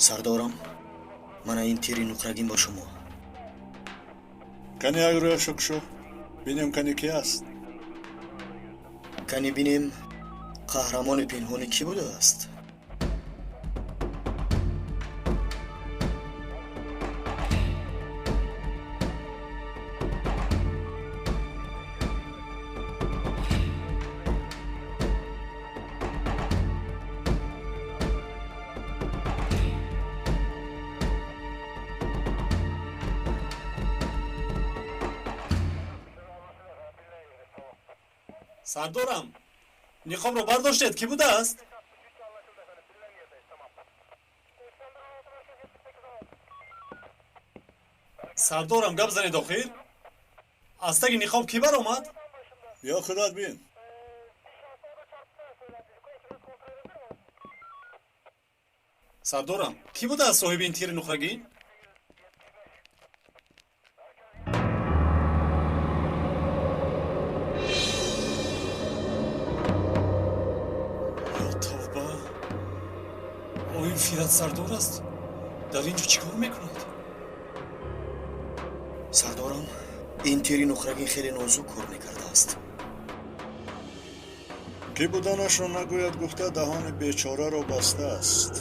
сардорам, мана ин тири нуқрагин ба шумо. Кани агрояшо кушо. Бинем кани ки аст? Кани бинем қаҳрамони пинҳонӣ кӣ будааст? Сардорам, ниқобро бардоштед, ки будааст? Сардорам, гап занед охир? Аз таги ниқоб ки баромад? Ё худат бин. Сардорам, ки будааст соҳиби ин тири нуқрагин? фират сардор аст. дар ин ҷо чӣ кор мекунад? сардорам, ин тири нуқрагин хеле нозук кор мекардааст. ки буданашро нагӯяд гуфта даҳони бечораро бастааст.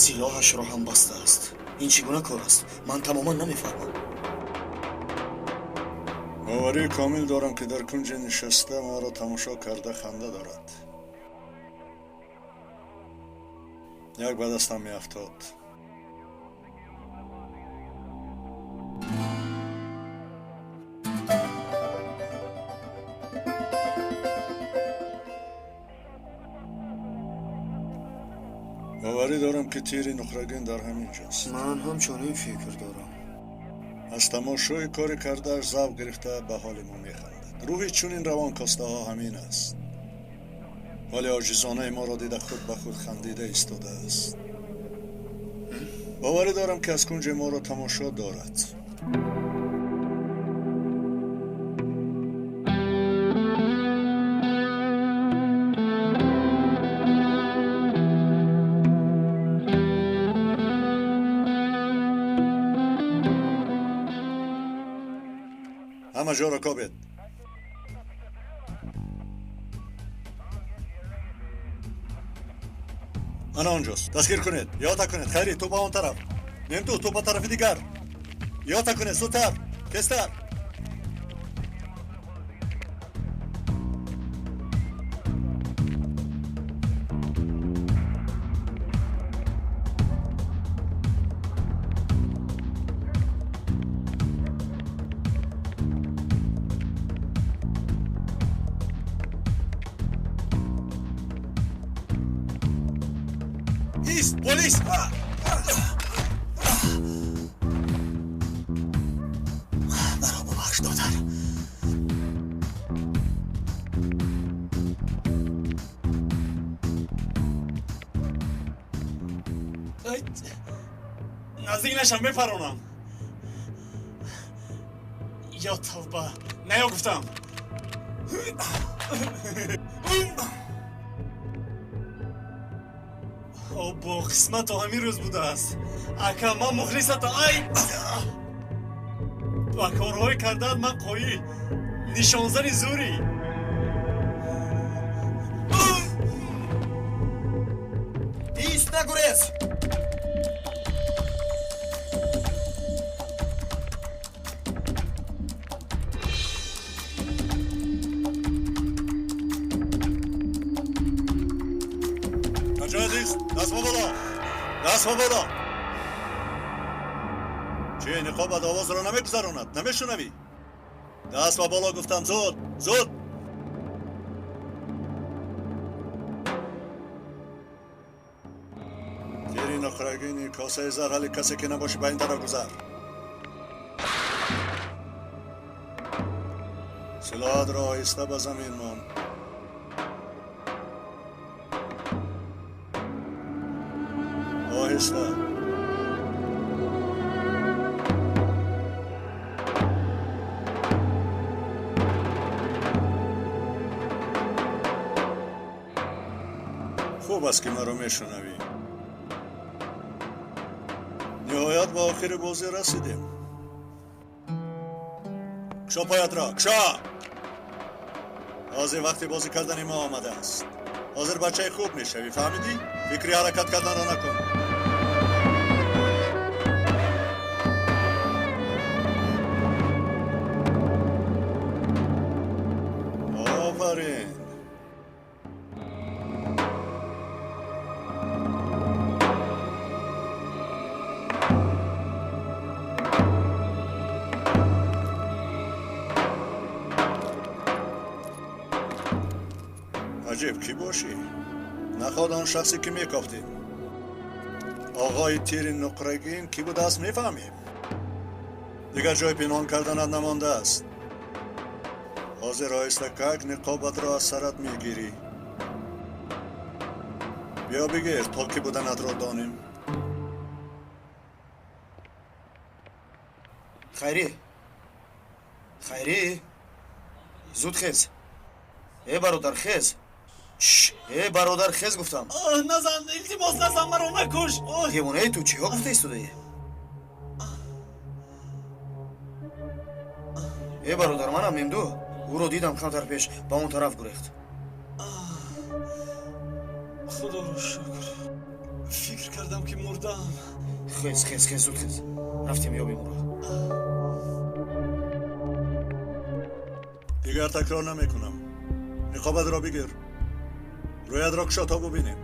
силоҳашро ҳам бастааст. ин чӣ гуна кор аст? ман тамоман намефаҳмам. боварии комил дорам, ки дар кунҷи нишаста маро тамошо карда ханда дорад. як ба дастам меафтод. боварӣ дорам, ки тири нуқрагин дар ҳамин ҷост. ман ҳамчунин фикр дорам. аз тамошои кори кардааш завқ гирифта ба ҳоли мо механдад. рӯҳи чунин равонкостаҳо ҳамин аст. вале оҷизонаи моро дида худ ба худ хандида истодааст. боварӣ дорам, ки аз кунҷи моро тамошо дорад. ҳама ҷоро кобед. ана онҷост. дастгир кунед. ёта кунед. хайри, ту ба он тараф. нем ту ба тарафи дигар. ёта кунед. зудтар. тезтар. پلیس! مرا ببخش دادر. نزدیک نشم بپرونم. یا توبه. نه یا گفتم. با قسمت همین روز بوده است. اکا من مخلصتا. ای با کارهای کردن من قوی نشانزن زوری. ایست نگریز. دست بالا. چه نقابت آواز را نمیگذراند؟ نمیشنوی؟ دست بالا گفتم. زود زود. تیری نقرگینی کاسه زر حالی کسی که نباشه به این طرف گذر. سلاحات را آهسته به زمین مان. آهسته. хуб аст ки маро мешунавӣ. ниҳоят ба охири бозӣ расидем. кушо поятро, кушо! ҳозир вақти бозӣ кардани мо омадааст. ҳозир бачаи хуб мешавӣ, фаҳмидӣ? фикри ҳаракат карданро накун. офарин. аҷиб кӣ бошӣ? наход он шахсе ки мекофтем. оғои тири нуқрагин кӣ будааст мефаҳмем. дигар ҷои пинҳон карданат намондааст. ҳозир оҳистакак ниқобатро аз сарат мегирӣ. биё бигир то ки буданатро донем. хайрӣ, хайрӣ, зуд хез. бародар хез. бародар хез гуфтам. назан, илтимос назан, маро накуш. девонаи ту чиҳо гуфта истодаӣ? бародар, манам мемду. ӯро дидам камтар пеш ба он тараф гурехт. худоро шукр. фикр кардам ки мурдам. хез зуд хез. рафтем ёбем ӯро. дигар такрор намекунам. ниқобатро бигир. рӯятро кушо то бубинем.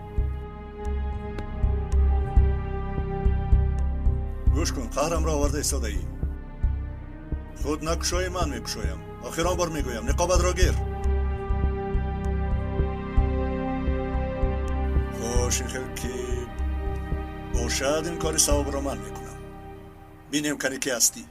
гӯш кун, қаҳрамро оварда истодаӣ. худ накушоӣ, ман мекушоям. охирон бор мегӯям, ниқобатро гир. хош, ин хел ки бошад, ин кори савобро ман мекунам. бинем кани ки ҳастӣ.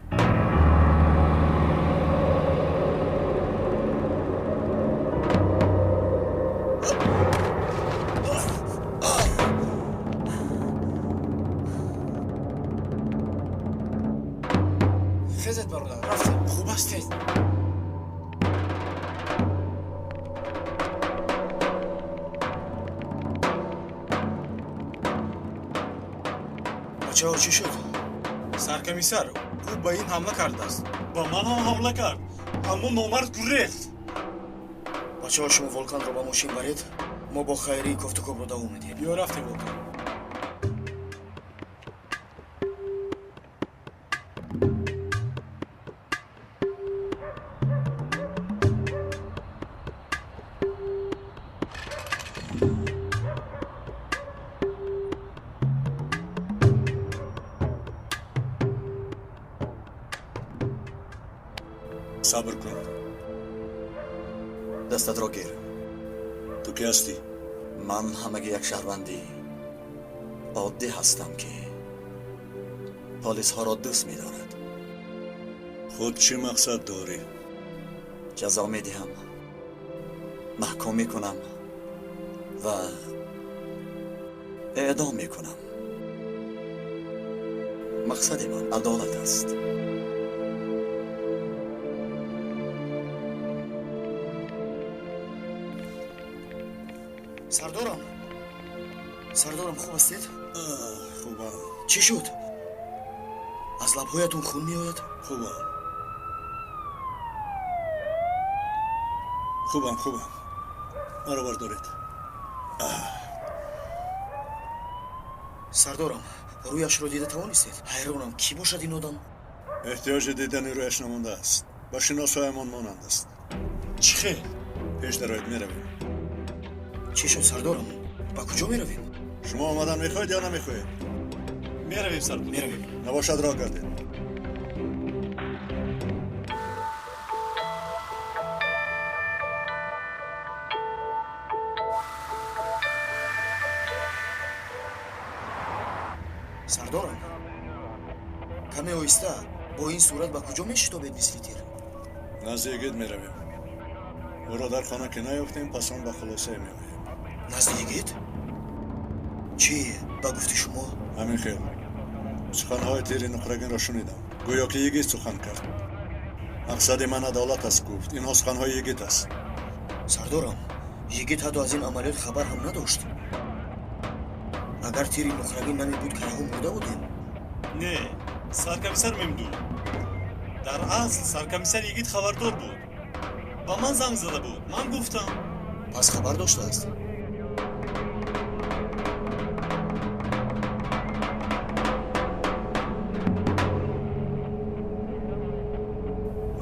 хезед бародар, рафтем. хуб ҳастед? бачаҳо чӣ шуд? саркомиссар, ӯ ба ин ҳамла кардааст. ба ман ҳам ҳамла кард. аммо номард гурехт. бачаҳо, шумо волканро ба мошин баред. мо бо хайрӣ кофтукобро давом медиҳем. биё рафтем волкан. сабр кун. дастатро гир. ту ки ҳастӣ? ман ҳамаги як шаҳрванди оддӣ ҳастам ки полисҳоро дӯст медорад. худ чӣ мақсад дорӣ? ҷазо медиҳам, маҳкум мекунам ва эъдом мекунам. мақсади ман адолат аст. сардорам, хуб ҳастед? хубам. чӣ шуд? аз лабҳоятон хун меояд? хубам. маро бардоред. сардорам, рӯяшро дида тавонистед? ҳайронам, кӣ бошад ин одам? эҳтиёҷи дидани рӯяш намондааст. ба шиносоямон монанд аст. чӣ хел? пеш дароед, меравем. чӣ шуд, сардорам? ба куҷо меравем? шумо омадан мехоҳед ё намехоҳед? меравем сардор. меравем. набошад роҳ гардед. сардорам, каме оҳиста, бо ин сурат ба куҷо мешитобед мисли тир? назди ягид меравем. ӯро дар хона ки наёфтем, пас он ба хулосае меоем. назди ягид? чӣ ба гуфти шумо? ҳамин хел. суханҳои тири нуқрагинро шунидам. гӯё ки йигит сухан кард. мақсади ман адолат аст гуфт. инҳо суханҳои йигит аст. сардорам, йигит ҳатто аз ин амалиёт хабар ҳам надошт. агар тири нухрагин намебуд ки яҳо мурда будем. не саркомиссар мемдуд дар асл саркомиссар йигит хабардор буд ба ман занг зада буд ман гуфтам пас хабар доштааст.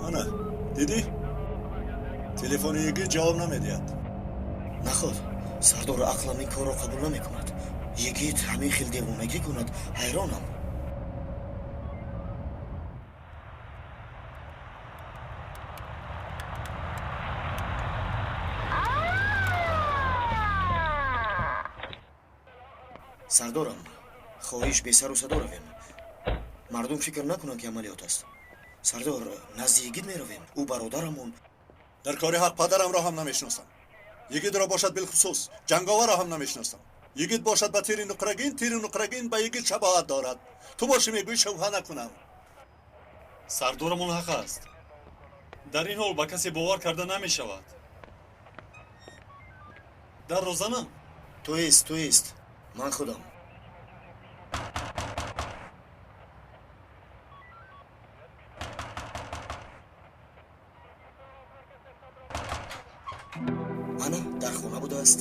ана дидӣ телефони йигит ҷавоб намедиҳад. наход сардор ақлам ин корро қабул намекунад. йигит ҳамин хел девонагӣ кунад, ҳайронам. сардорам, хоҳиш бесару садо равем. мардум фикр накунанд ки амалиёт аст. сардор, назди йигит меравем. ӯ бародарамон. дар кори ҳақ падарамро ҳам намешиносам. йигитро бошад билхусус ҷанговарро ҳам намешиносам. йигит бошад ба тири нуқрагин ба йигит шабоҳат дорад. ту бошӣ мегӯӣ шубҳа накунам. сардорамон ҳақ аст дар ин ҳол ба касе бовар карда намешавад. дар розанам туист ман худам. ана дар хона будааст.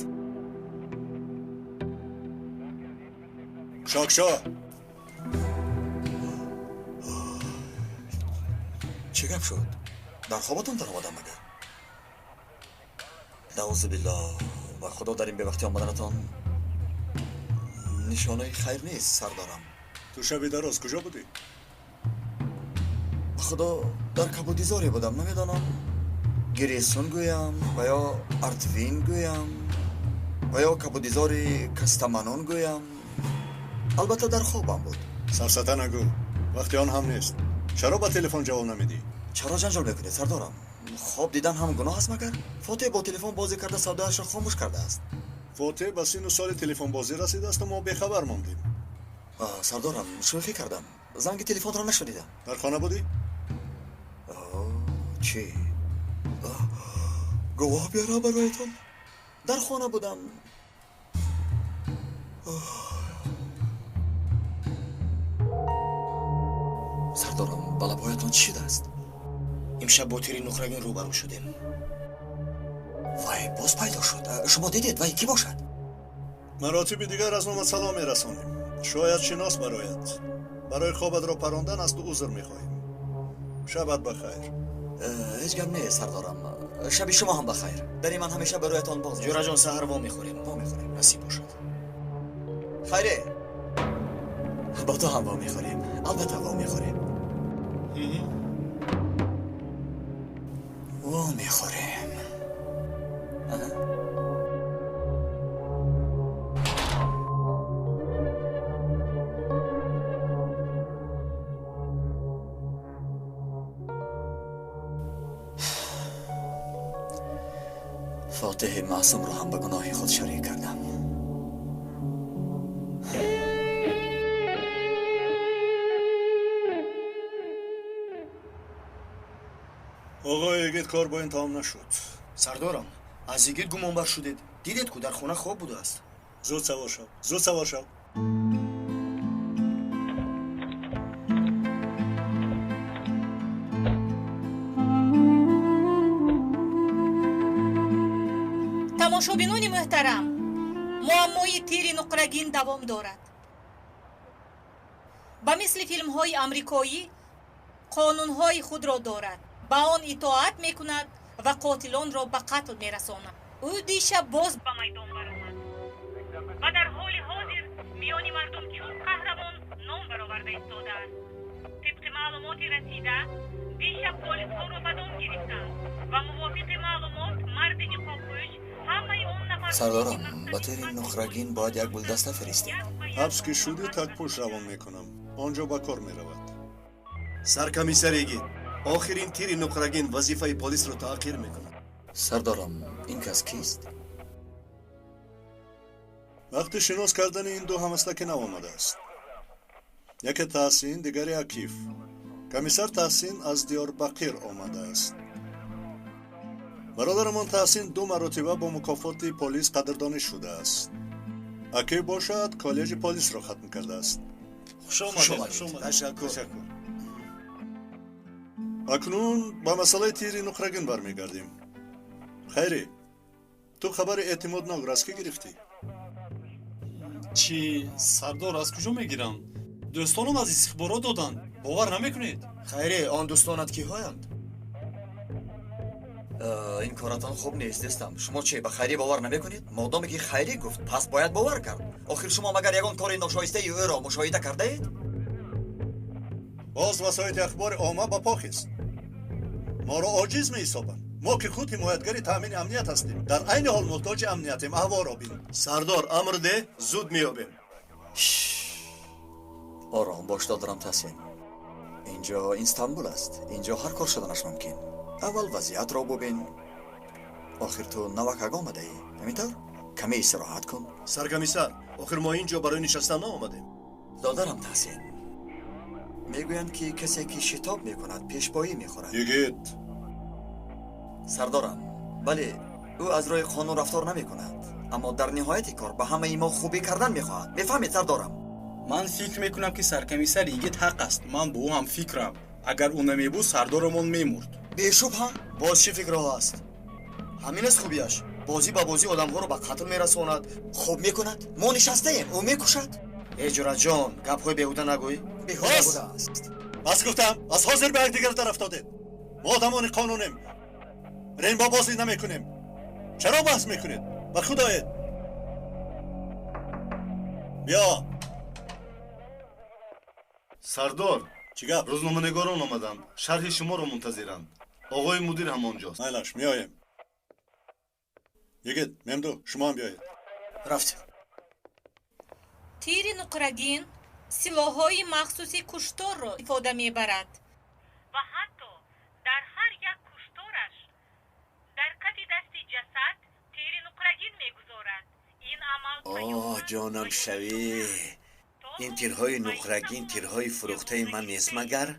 шокшо чӣ гап шуд дар хоботон даромадам мага наъузубиллоҳ ва худо дар ин бевақтӣ омаданатон нишонаи хайр нест сардорам. ту шаби дароз куҷо будӣ? ба худо дар кабудизоре будам, намедонам гиресун гӯям ва ё артвин гӯям ва ё кабудизори кастаманон гӯям. албатта дар хобам буд. сарсата нагӯ, вақти он ҳам нест. чаро ба телефон ҷавоб намедиҳӣ? чаро ҷанҷол мекунед сардорам? хоб дидан ҳам гуноҳ аст магар? фотеҳ бо телефон бозӣ карда савдояшро хомӯш кардааст. фотеҳ ба сину соли телефонбозӣ расидааст, мо бехабар мондем. сардорам, шӯхӣ кардам. занги телефонро нашунидам. дар хона будӣ? чӣ? гувоҳ биёрам бароятон? дар хона будам. сардорам, ба лабҳоятон чӣ шудааст? имшаб бо тири нухрагин рӯбарӯ шудем. вай боз пайдо шуд. шумо дидед вай кӣ бошад? маротиби дигар аз омад салом мерасонем. шояд шинос барояд. барои хобатро парондан аз ту узр мехоҳем. шабат бахайр. ҳеҷ гап нест сардорам. шаби шумо ҳам бахайр. дери ман ҳамеша бароятон боз аст. ҷӯраҷон, саҳар во мехӯрем. насиб бошад. хайре, ба то ҳам во мехӯрем. албатта во мехӯрем. во мехӯрем. фотиҳи маъсумро ҳам ба гуноҳи худ шарик кардам. оғои йигит кор бо ин тамом нашуд. сардорам, аз йигит гумонбар шудед. дидед ку дар хона хоб будааст. зуд савор шав. тамошобинони муҳтарам, муаммои тири нуқрагин давом дорад. ба мисли филмҳои амрикоӣ қонунҳои худро дорад, ба он итоат мекунад ва қотилонро ба қатл мерасонад. ӯ дишаб боз ба майдон баромад ва дар ҳоли ҳозир миёни мардум чун қаҳрамон ном бароварда истодааст. тибқи маълумоти расида дишаб полисҳоро ба дом гирифтанд ва мувофиқи маълумот марди ниқобпӯш ҳамаи он нафар. сардорам, ба тири нуқрагин бояд як гулдаста фиристем. ҳабс ки шудӣ такпӯш равон мекунам. онҷо ба кор меравад. саркомиссар йигит, охир ин тири нуқрагин вазифаи полисро таъқир мекунад. сардорам, ин кас кист? вақти шинос кардани ин ду ҳамаслаки нав омадааст. яке таҳсин, дигаре акиф. комиссар таҳсин аз диёрбақир омадааст. бародарамон таҳсин 2 маротиба бо мукофоти полис қадрдонӣ шудааст. اکی باشد کالج پلیس را ختم کرده است. خوش خوش آمدید. آمدید. خوش آمدید. تشکر. اکنون با مسئله تیری نقرگین برمیگردیم. خیری، تو خبر اعتماد ناگ را از کی گرفتی؟ چی سردار از کجا میگیرم؟ دوستانم از استخبارات دادن. باور نمیکنید؟ خیره آن دوستانت کیهایند؟ این کاراتان خوب نیست دستم. شما چه به خیری باور نمیکنید؟ مادامی که خیری گفت پس باید باور کرد. آخر شما مگر یگان کار ناشایسته او را مشاهده کرده اید؟ باز وسایت اخبار عامه با پاک است. ما را عاجز می حسابند. ما که خود حمایتگری تامین امنیت هستیم، در عین حال محتاج امنیتیم. احوا را بین. سردار امر ده زود میابیم. آرام باش دادرم تحسین. اینجا استانبول است. اینجا هر کار شدنش ممکن. اول وضعیت را ببین. آخر تو نوک آمده ای. همینطور؟ کمی استراحت کن. سرکمیسر آخر ما اینجا برای نشستن آمدیم. دادرم تحسین. میگویند که کسی که شتاب میکند پیشپایی میخورد. یگید، سردارم، بله او از روی قانون رفتار نمی کند، اما در نهایت کار به همه ما خوبی کردن میخواهد. میفهمید سردارم؟ من فکر میکنم که سرکمیسر یگید حق است. من به او هم فکرم. اگر او نمیبود سردارمون میمرد. بیشبه. باز چی فکر ها است؟ همین است خوبیش. بازی با بازی آدم ها رو به قتل میرساند. خوب میکند. ما نشسته ایم. او میکشد. اجرا جان گپ های بیهوده نگوی. بیهوده بس. بوده است. بس گفتم از حاضر به دیگر طرف داده. ما آدمان قانونیم. رین با بازی نمی کنیم. چرا بحث میکنید؟ به خدایت بیا. سردار چی گپ؟ روزنامه‌نگاران آمدند. شرح شما را منتظرند. آقای مدیر هم آنجاست. میلاش میایم. یگید، ممدو شما هم بیایید. رفتیم. тири нуқрагин силоҳҳои махсуси кушторро ифода мебарад ва ҳатто дар ҳар як куштораш дар кати дасти ҷасад тири нуқрагин мегузорад. ин амал جانم شوی این تیرهای نقرگین تیرهای فروخته من نیست مگر؟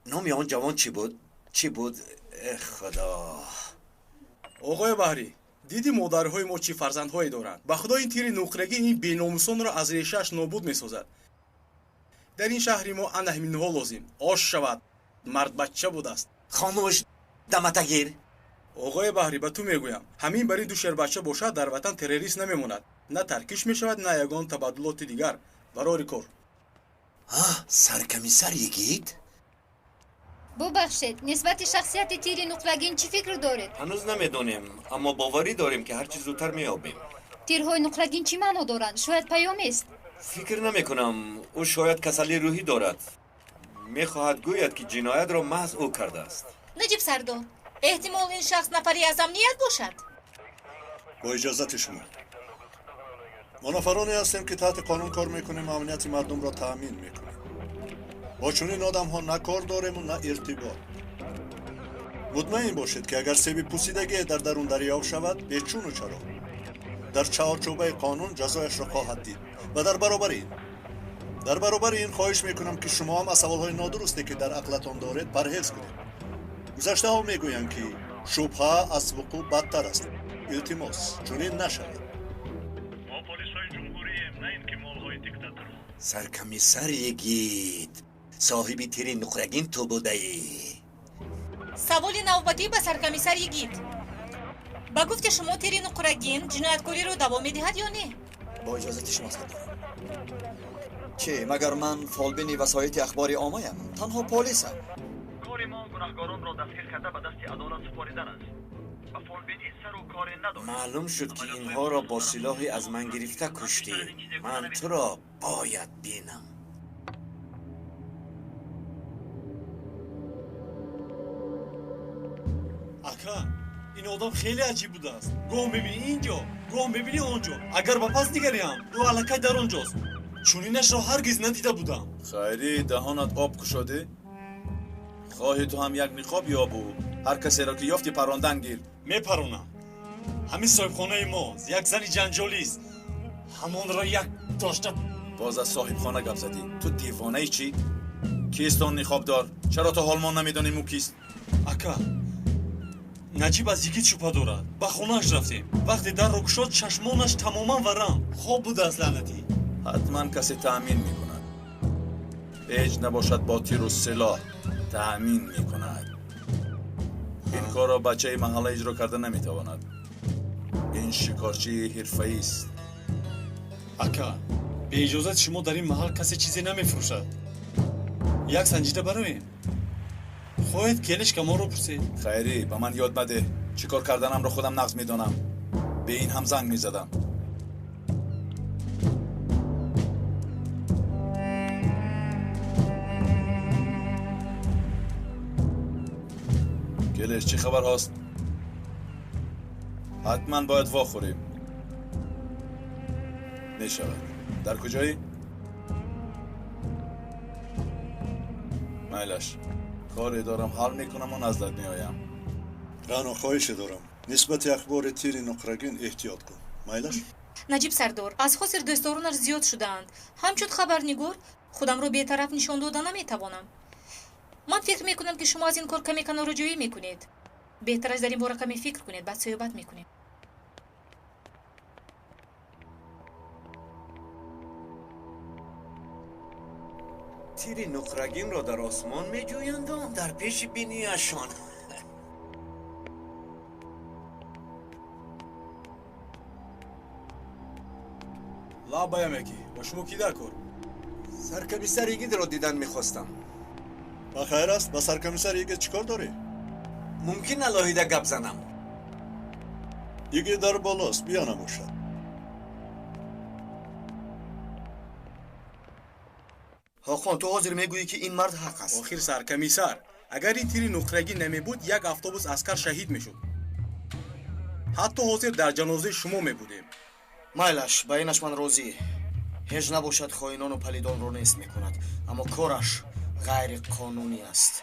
نام آن جوان چی بود؟ چی بود؟ خدا آقای بحری، دیدی مادرهای ما چی فرزندهایی دارند. به خدا این تیر نقرگی این بیناموسان را از ریشه‌اش نابود میسازد. در این شهری ما انهمینها لازم آش شود. مرد بچه بود است. خاموش دمتگیر آقای بحری به تو میگویم همین برای دو شیر بچه باشد در وطن تروریست نمیماند. نه ترکیش میشود نه یگان تبادلات دیگر. برای کار. سرکمیسر یگید؟ ببخشید نسبت شخصیت تیر نقرگین چی فکر دارید؟ هنوز نمیدونیم اما باوری داریم که هرچی زودتر میابیم. تیرهای نقرگین چی معنا دارند؟ شاید پیامی است. فکر نمیکنم. او شاید کسلی روحی دارد. میخواهد گوید که جنایت را محض او کرده است. наҷиб сардор эҳтимол ин шахс нафари аз амният бошад. با اجازت شما ما نفرانی هستیم که تحت قانون کار میکنیم. امنیت مردم را تأمین میکنیم. با چنین آدم ها نه کار داریم و نه ارتباط. مطمئن باشید که اگر سبب پوسیدگی در درون دریافت شود بیچون و چرا در چارچوبه قانون جزایش را خواهد دید. و در برابر این خواهش میکنم که شما هم از سوالهای نادرستی که در عقلتان دارید پرهیز کنید. گذشته ها میگویند که شبهه از وقوع بدتر است. التماس چنین نشود. ما پلیس‌های جمهوریم نه اینکه مال‌های دیکتاتور. سرکمیسر یگید صاحب تیر نقرگین تو بوده ای؟ саволи навбатӣ ба саркамисар йигид ба гуфти шумо тири нуқрагин ҷинояткориро давом медиҳад ё не? با اجازت شما سردارم. چه مگر من فالبین وسایت اخبار عامه‌ام؟ تنها پلیسم. کار ما گناهکاران را دستگیر کرده به دست عدالت سپاریدن است. به فالبینی سر و کاری ندارد. معلوم شد که اینها را با سلاحی از من گرفته کشتی. من تو را باید بینم. ака ин одам хеле аҷиб будааст. гоҳ мебини инҷо гоҳ мебини он ҷо. агар ба пас дигариам ӯ аллакай дар он ҷост. чунинашро ҳаргиз надида будам. خیری دهانت آب کشاده؟ خواهی تو هم یک نقاب یابو هر کسی را که یافتی پراندن گیر. мепаронам. ҳамин соҳибхонаи мо як зани ҷанҷолист. ҳамонро як дошта. باز از صاحب خانه گپ زدی. تو دیوانه ای چی؟ کیست آن نقاب دار؟ چرا تو حال ما نمیدانی مو کیست؟ ака наҷиб аз йигит шубҳа дорад. ба хонааш рафтем. вақте дарро гушод чашмонаш тамоман варам. хоб будааст лаънатӣ. حتما کسی تأمین میکند. هیچ نباشد با تیر و سلاح تأمین میکند. این کار را بچه محله اجرا کرده نمیتواند. این شکارچی حرفه‌ای است. ака бе иҷозати шумо дар ин маҳал касе чизе намефурӯшад. як санҷида бароем. хоҳед келишка моро пурсед. خیری به من یاد بده. چیکار کردنم را خودم نقض میدانم. به این هم زنگ میزدم. گلش چی خبر هست؟ حتما باید واخوریم. میشود. در کجایی؟ میلش کاری دارم حل میکنم و نزدت میآیم. رانا خواهش دارم نسبت اخبار تیر نقرگین احتیاط کن. مایلش؟ наҷиб сардор аз хосир дӯстдоронаш зиёд шудаанд. ҳамчун хабарнигор худамро бетараф нишон дода наметавонам. ман фикр мекунам ки шумо аз ин кор каме канороҷоӣ мекунед. беҳтараш дар ин бора каме фикр кунед, баъд сӯҳбат мекунем. تیر نقرگین را در آسمان میجویند و در پیش بینیشان. لابایم یکی با شما کی در کار؟ سرکمیسر یگید را دیدن میخواستم. با خیر است با سرکمیسر یگید چیکار داری؟ ممکن الهیده گپ زنم. یگید در بالاست بیا نموشد. ҳохон ту ҳозир мегӯӣ ки ин мард ҳақ аст. охир саркамисар, агар ин тири нуқрагӣ намебуд, як автобус аскар шаҳид мешуд. ҳатто ҳозир дар ҷанозаи шумо мебудем. майлаш ба инаш ман розӣ. ҳеҷ набошад хоинону палидонро нест мекунад, аммо кораш ғайриқонунӣ аст.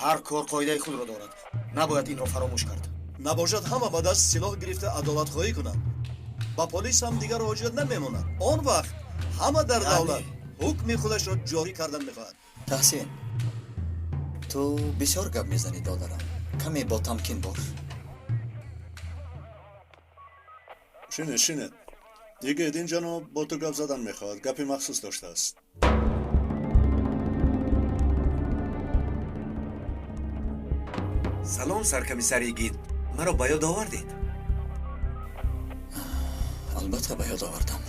ҳар кор қоидаи худро дорад. набояд инро фаромӯш кард. набошад ҳама ба даст силоҳ гирифта адолатхоҳӣ кунад. ба полис ҳам дигар ҳоҷат намемонад. он вақт ҳама дар давлат ҳукми худашро ҷорӣ кардан мехоҳад. таҳсин ту бисёр гап мезанӣ додарам. каме бо тамкин бош. шинед یگید این جناب با تو گپ زدن میخواد. گپی مخصوص داشته است. سلام سرکمیسر یگید. مرا به یاد آوردید؟ البته به یاد آوردم.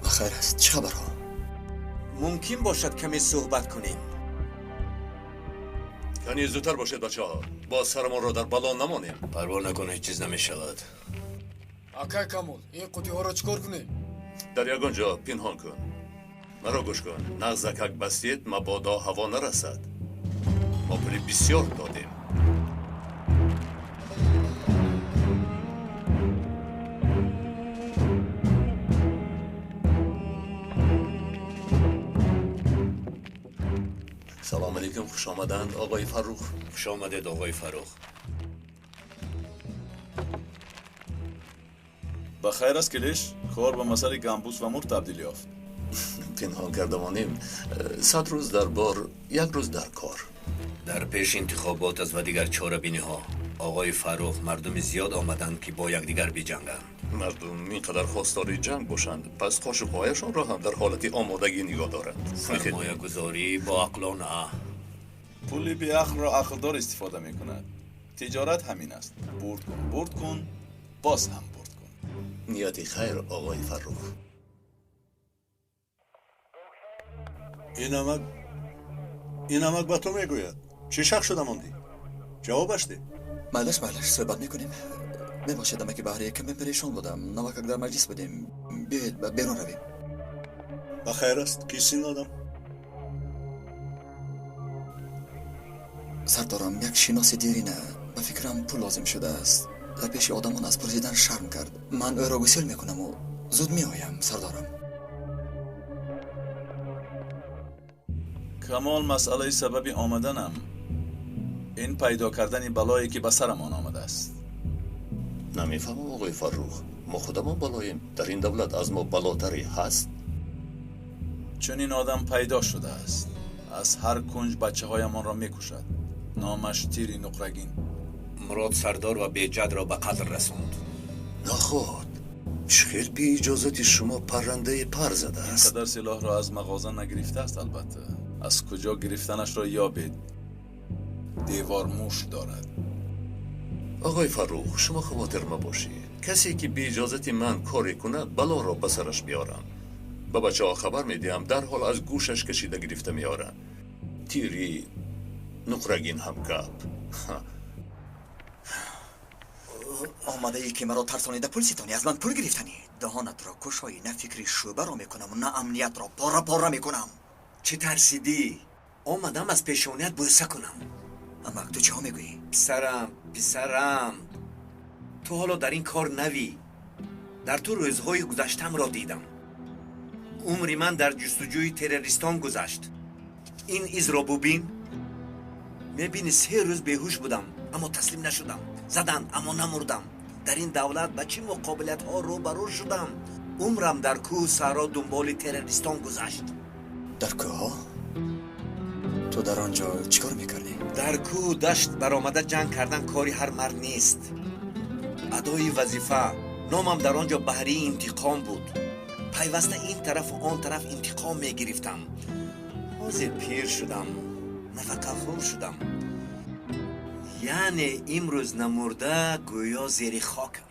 بخیر است. چه خبرها؟ ممکن باشد کمی صحبت کنیم. یعنی زودتر باشید بچه ها. با سرمان را در بلا نمانیم. پروا نکنه هیچ چیز نمی شود. اکای کامل این قوطی ها را چکار کنیم؟ در یگان جا پنهان کن. مرا گوش کن. نغز زکک بستید مبادا هوا نرسد. ما پولی بسیار دادیم. سلام علیکم، خوش آمدند آقای فروخ. خوش آمدید آقای فروخ. بخیر است کلیش؟ کار به مسئله گمبوس و مور تبدیل یافت. پنهان کردمانیم. 100 روز در بار، 1 روز در کار. در پیش انتخابات است و دیگر چاره بینی ها. آقای فروخ، مردم زیاد آمدند که با یکدیگر بجنگند. مردم اینقدر خواستار جنگ باشند، پس قاشق‌هایشان را هم در حالتی آمادگی نگاه دارند. سرمایه گذاری با عقل و نه. پول بی عقل را عقلدار استفاده می کند. تجارت همین است. برد کن، باز هم برد کن. نیتی خیر آقای فروخ. این نمک به تو میگوید. چی شک شده موندی؟ جوابش ده. مالش صحبت میکنیم. میباشد که بهره کمی پریشان بودم. نوکک در مجلس بودیم. بیاید بیرون رویم. بخیر است. کیست این آدم؟ سردارم یک شناس دیرینه. به فکرم پول لازم شده است. در پیش آدمان از پرسیدن شرم کرد. من او را گسیل میکنم و زود میآیم سردارم. کمال مسئله سبب آمدنم این پیدا کردن بلایی که به سرمان آمده است. نمیفهمم آقای فروخ. ما خودمان بلایم. در این دولت از ما بلاتری هست؟ چون این آدم پیدا شده است. از هر کنج بچه هایمان را میکشد. نامش تیری نقرگین. مراد سردار و بیجد را به قتل رسوند. نخود چخیل بی اجازت شما پرنده پر زده است. اینقدر سلاح را از مغازه نگرفته است. البته از کجا گرفتنش را یابید. دیوار موش دارد. آقای فروخ، شما خاطر مباشید. کسی که بی اجازت من کاری کند بلا را به سرش بیارم. به بچه ها خبر میدیم در حال از گوشش کشیده گرفته میارن. تیری نقرگین هم کپ. آمده ای که مرا ترسانیده پول ستانی از من پول گرفتنی. دهانت را کشایی، نه فکری شوبه را میکنم و نه امنیت را پاره پاره میکنم. چه ترسیدی؟ آمدم از پیشانیت بوسه کنم. اما تو چه ها میگویی؟ پسرم تو حالا در این کار نوی. در تو روزهای گذشتم را دیدم. عمری من در جستجوی تروریستان گذشت. این ایز را ببین. میبینی 3 روز بیهوش بودم اما تسلیم نشدم. زدن اما نمردم. در این دولت با چه مقابلت ها روبرو شدم. عمرم در کوه صحرا دنبال تروریستان گذشت. در کوه ها؟ تو در آنجا چیکار میکردی؟ در کوه دشت برآمده جنگ کردن کاری هر مرد نیست. ادای وظیفه. نامم در آنجا بحری انتقام بود. پیوسته این طرف و آن طرف انتقام میگرفتم. حاضر پیر شدم. نفقه خور شدم. یعنی امروز نمرده گویا زیر خاکم.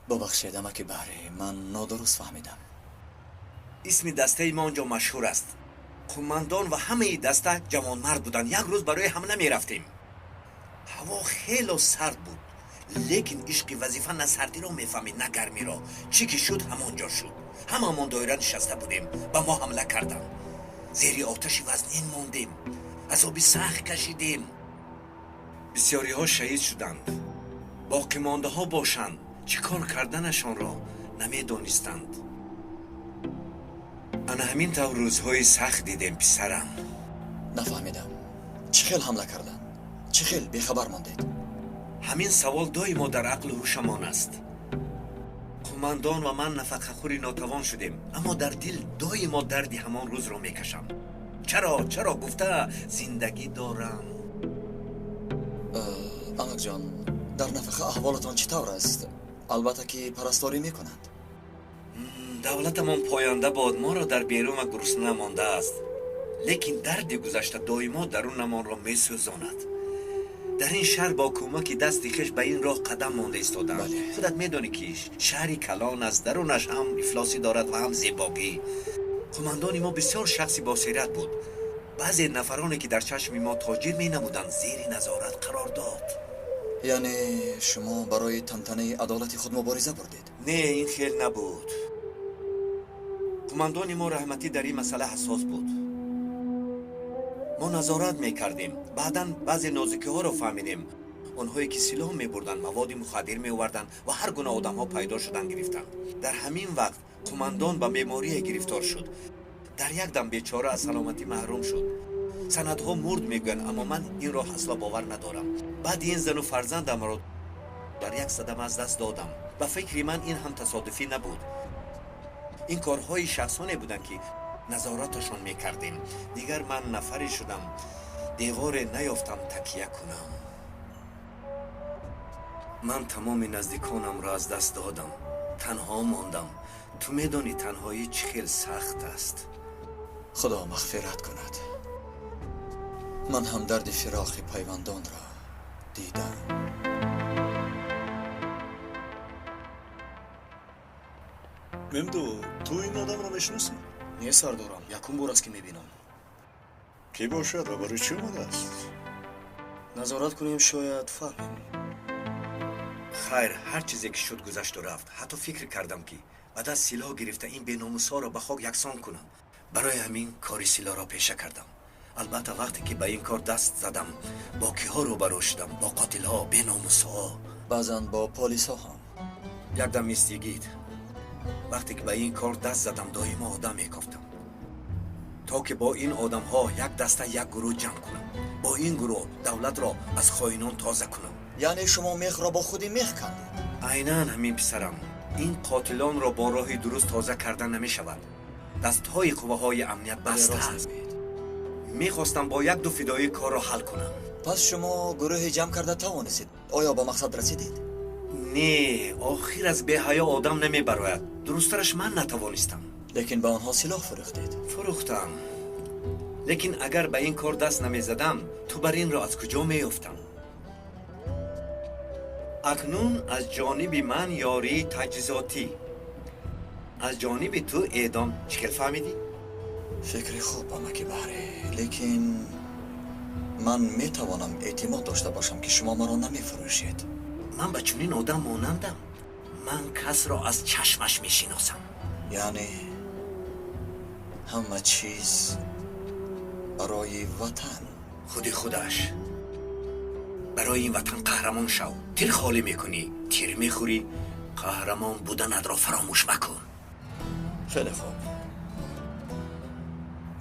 ببخشید اما که بحری، من نادرست فهمیدم. اسم دسته ما آنجا مشهور است. قماندان و همه دسته جوان مرد بودن. یک روز برای حمله می رفتیم. هوا خیلی سرد بود. لیکن عشق وظیفه نه سردی را میفهمید نه گرمی را. چی که شد همانجا شد. هممون دایره نشسته بودیم. به ما حمله کردن. زیر آتش وزنین موندیم. عذاب سخت کشیدیم. بسیاری ها شهید شدند. باقی مانده ها باشند. چی کار کردنشان را نمیدانستند. انا همین طور روزهای سخت دیدیم پسرم. نفهمیدم. چه خیل حمله کردن؟ چه خیل بیخبر ماندید؟ همین سوال دائما در عقل هوشمان است. قماندان و من نفقه خوری ناتوان شدیم اما در دل دائما دردی همان روز را میکشم. چرا گفته زندگی دارم. امک جان، در نفقه احوالتان چطور است؟ البته که پرستاری میکنند. دولتمان پاینده باد. ما را در بیرون و گرسنه مانده است. لیکن دردی گذشته دائما درونمان را میسوزاند. در این شهر با کمک دست خویش به این راه قدم مانده ایستادم. خودت میدانی که شهری کلان است. درونش هم افلاسی دارد و هم زیبایی. قماندان ما بسیار شخصی با سیرت بود. بعضی نفرانی که در چشم ما تاجر می نمودند زیر نظارت قرار داد. یعنی شما برای تنتنه عدالت خود مبارزه بردید؟ نه، این خیل نبود. قماندان ما رحمتی در این مسئله حساس بود. ما نظارت میکردیم. بعداً بعضی نازکی ها را فهمیدیم. آنهایی که سلاح میبردن، مواد مخدر میآوردن و هر گونه آدم ها پیدا شدن گرفتن. در همین وقت قماندان به بیماری گرفتار شد. در یک دم بیچاره از سلامتی محروم شد. سندها مرد میگن اما من این را اصلا باور ندارم. بعد این زن و فرزندم را در یک صدمه از دست دادم. به فکر من این هم تصادفی نبود. این کارهای شخصانه بودن که نظارتشان میکردیم. دیگر من نفری شدم. دیوار نیافتم تکیه کنم. من تمام نزدیکانم را از دست دادم. تنها ماندم. تو میدانی تنهایی چه خیلی سخت است. خدا مغفرت کند. من هم درد فراق پیوندان را دیدم. ممدو، تو این آدم را میشناسی؟ نه سردارم، یکم بار است که میبینم. کی باشد و برای چی اومده است؟ نظارت کنیم شاید فهمیم. خیر، هر چیزی که شد گذشت و رفت. حتی فکر کردم که بعد از سلاح گرفته این بیناموسا را به خاک یکسان کنم. برای همین کاری سلاح را پیشه کردم. البته وقتی که به این کار دست زدم با کیها روبرو شدم؟ با قاتل ها، بیناموسا. بعضا با پلیس ها هم. یکدم میستیگید. وقتی که به این کار دست زدم دائما آدم میکافتم تا که با این آدم ها یک دسته یک گروه جمع کنم. با این گروه دولت را از خائنان تازه کنم. یعنی شما میخ را با خودی میخ کندید؟ عیناً همین پسرم. این قاتلان را با راه درست تازه کردن نمی شود. دست های قوه های امنیت بسته است. میخواستم با یک دو فدایی کار رو حل کنم. پس شما گروه جمع کرده توانستید. آیا با مقصد رسیدید؟ نه، آخر از به حیا آدم نمیبراید. درسترش من نتوانستم. لیکن به آنها سلاح فروختید. فروختم. لیکن اگر به این کار دست نمیزدم تو بر این را از کجا میافتم؟ اکنون از جانب من یاری تجهیزاتی، از جانب تو اعدام. چکل فهمیدی؟ فکر خوب امکی بهری، لیکن من میتوانم اعتماد داشته باشم که شما مرا نمیفروشید. من به چنین آدم مانندم. من کس را از چشمش میشناسم. یعنی همه چیز برای وطن. خودی خودش برای این وطن قهرمان شو. تیر خالی میکنی، تیر میخوری. قهرمان بودنت را فراموش مکن. خیلی خوب،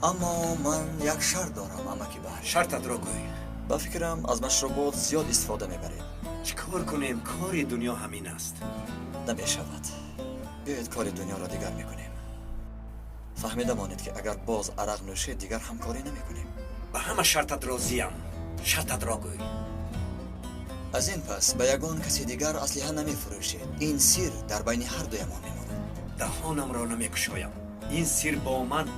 اما من یک شرط دارم امکی بهری. شرطت را گوی. با فکرم از مشروبات زیاد استفاده میبرید. چی کار کنیم؟ کار دنیا همین است. نمیشود. بیایید کار دنیا را دیگر میکنیم. فهمیده مانید که اگر باز عرق نوشید دیگر همکاری نمیکنیم. به همه شرطت راضیم. شرطت را گوی. از این پس به یگان کسی دیگر اسلحه نمیفروشید. این سیر در بین هر دوی ما میماند. دهانم را نمیگشایم. این سیر با من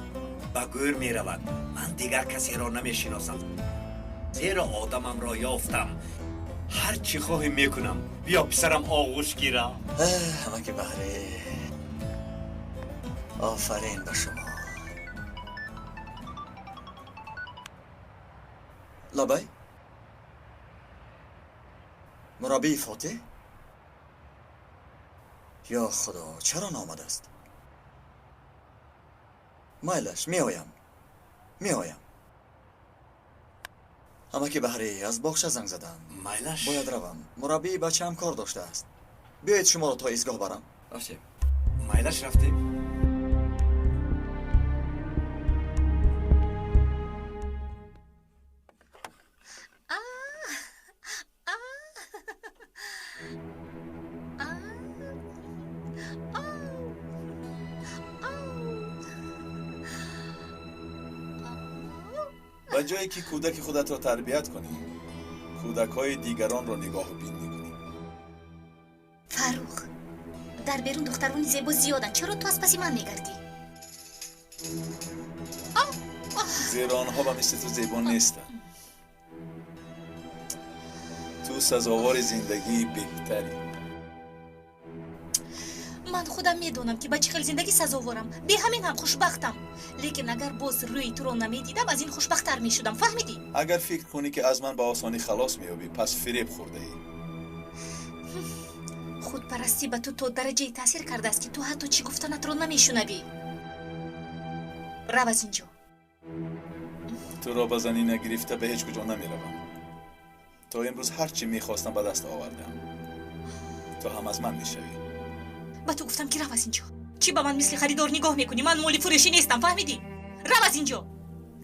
به گور میرود. من دیگر کسی را نمیشناسم، زیرا آدمم را یافتم. هر چی خواهی میکنم. بیا پسرم آغوش گیره. امکی بهری، آفرین به شما. لابای مربی فاتح؟ یا خدا، چرا نامده است؟ مایلش میآیم. امکی بهری، از باغچه زنگ زدم. مایلش باید روم. مربی بچه هم کار داشته است. بیایید شما را تا ایستگاه برم. رفتیم. مایلش رفتیم. و جایی که کودک خودت را تربیت کنی، کودک‌های دیگران را نگاه و بین می‌کنی. فاروق، در بیرون دخترانی زیبا زیادن. چرا تو از پسی من میگردی؟ زیرا آنها به مثل تو زیبا نیستن. تو سزاوار زندگی بهتری. من خودم میدونم که با چه خیلی زندگی سزاوارم. به همین هم خوشبختم. لیکن اگر باز روی تو رو نمیدیدم از این خوشبخت‌تر میشدم. فهمیدی؟ اگر فکر کنی که از من به آسانی خلاص می‌یابی، پس فریب خورده ای. خودپرستی به تو درجه تاثیر کرده است که تو حتی چی گفتنت رو نمیشنوی. رو از اینجا. تو را به زنی نگرفته به هیچ کجا نمیروم. تا امروز هر چی میخواستم به دست آوردم. تو هم از من میشوی. با تو گفتم که رو از اینجا. چی با من مثل خریدار نگاه میکنی؟ من مولی فروشی نیستم. فهمیدی؟ رو از اینجا.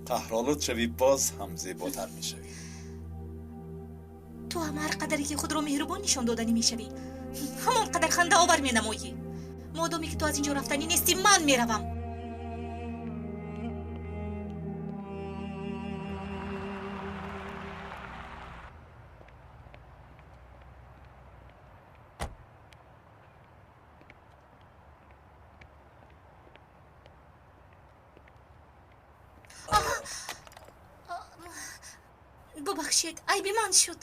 قهرآلود شوی باز هم زیباتر میشوی. تو هم هر قدری که خود رو مهربان نشان دادنی میشوی همان قدر خنده آور مینمایی. مادامی که تو از اینجا رفتنی نیستی من میروم. ببخشید، عیب من شد.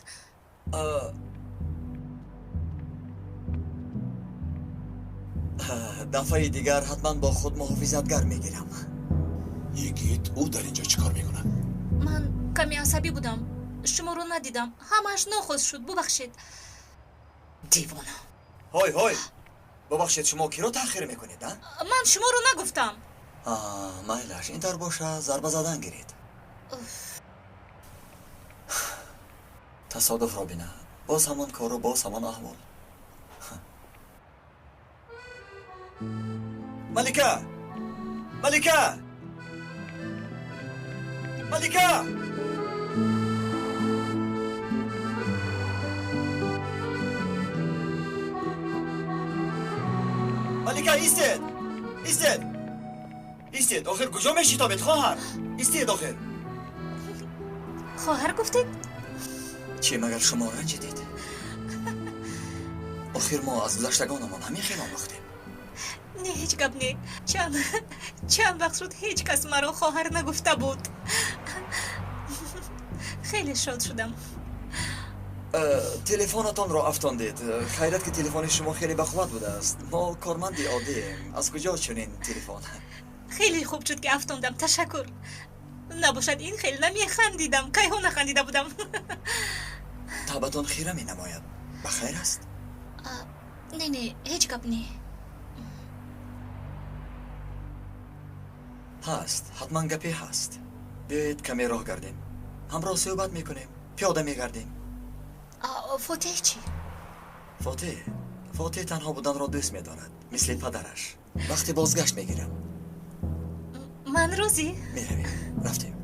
دفعه دیگر حتما با خود محافظتگر میگیرم. یکیت او در اینجا چیکار میکنه؟ من کمی عصبی بودم. شما رو ندیدم. همش ناخوش شد. ببخشید. دیوانه. های ببخشید، شما کی رو تأخیر میکنید؟ من شما رو نگفتم. مایلش این طور باشه ضربه زدن گیرید. تصادف را بینه. باز همان کار و باز همان احوال. ملکه ایستید. آخر کجا میشی تا خواهر؟ ایستید آخر. خواهر گفتید؟ چی مگر شما رنجیدید؟ آخر ما از گذشتگانمان همین خیلی آموختیم. نه هیچ گپ نه. چند وقت شد هیچ کس مرا خواهر نگفته بود. خیلی شاد شدم. تلفنتان را افتاندید. خیرت که تلفن شما خیلی بقوت بوده است. ما کارمندی عادیم. از کجا چنین تلفن؟ خیلی خوب شد که افتاندم. تشکر. نباشد این خیلی نمیخندیدم. کی ها نخندیده بودم. طبعتان خیره می نماید. بخیر است؟ نه هیچ گپ نه. هست. حتما گپی هست. بیایید کمی راه گردیم. همراه صحبت میکنیم. پیاده میگردیم. فاتح چی؟ فاتح تنها بودن را دوست میدارد. مثل پدرش. وقتی بازگشت میگیرم. من راضی؟ میرویم. رفتیم.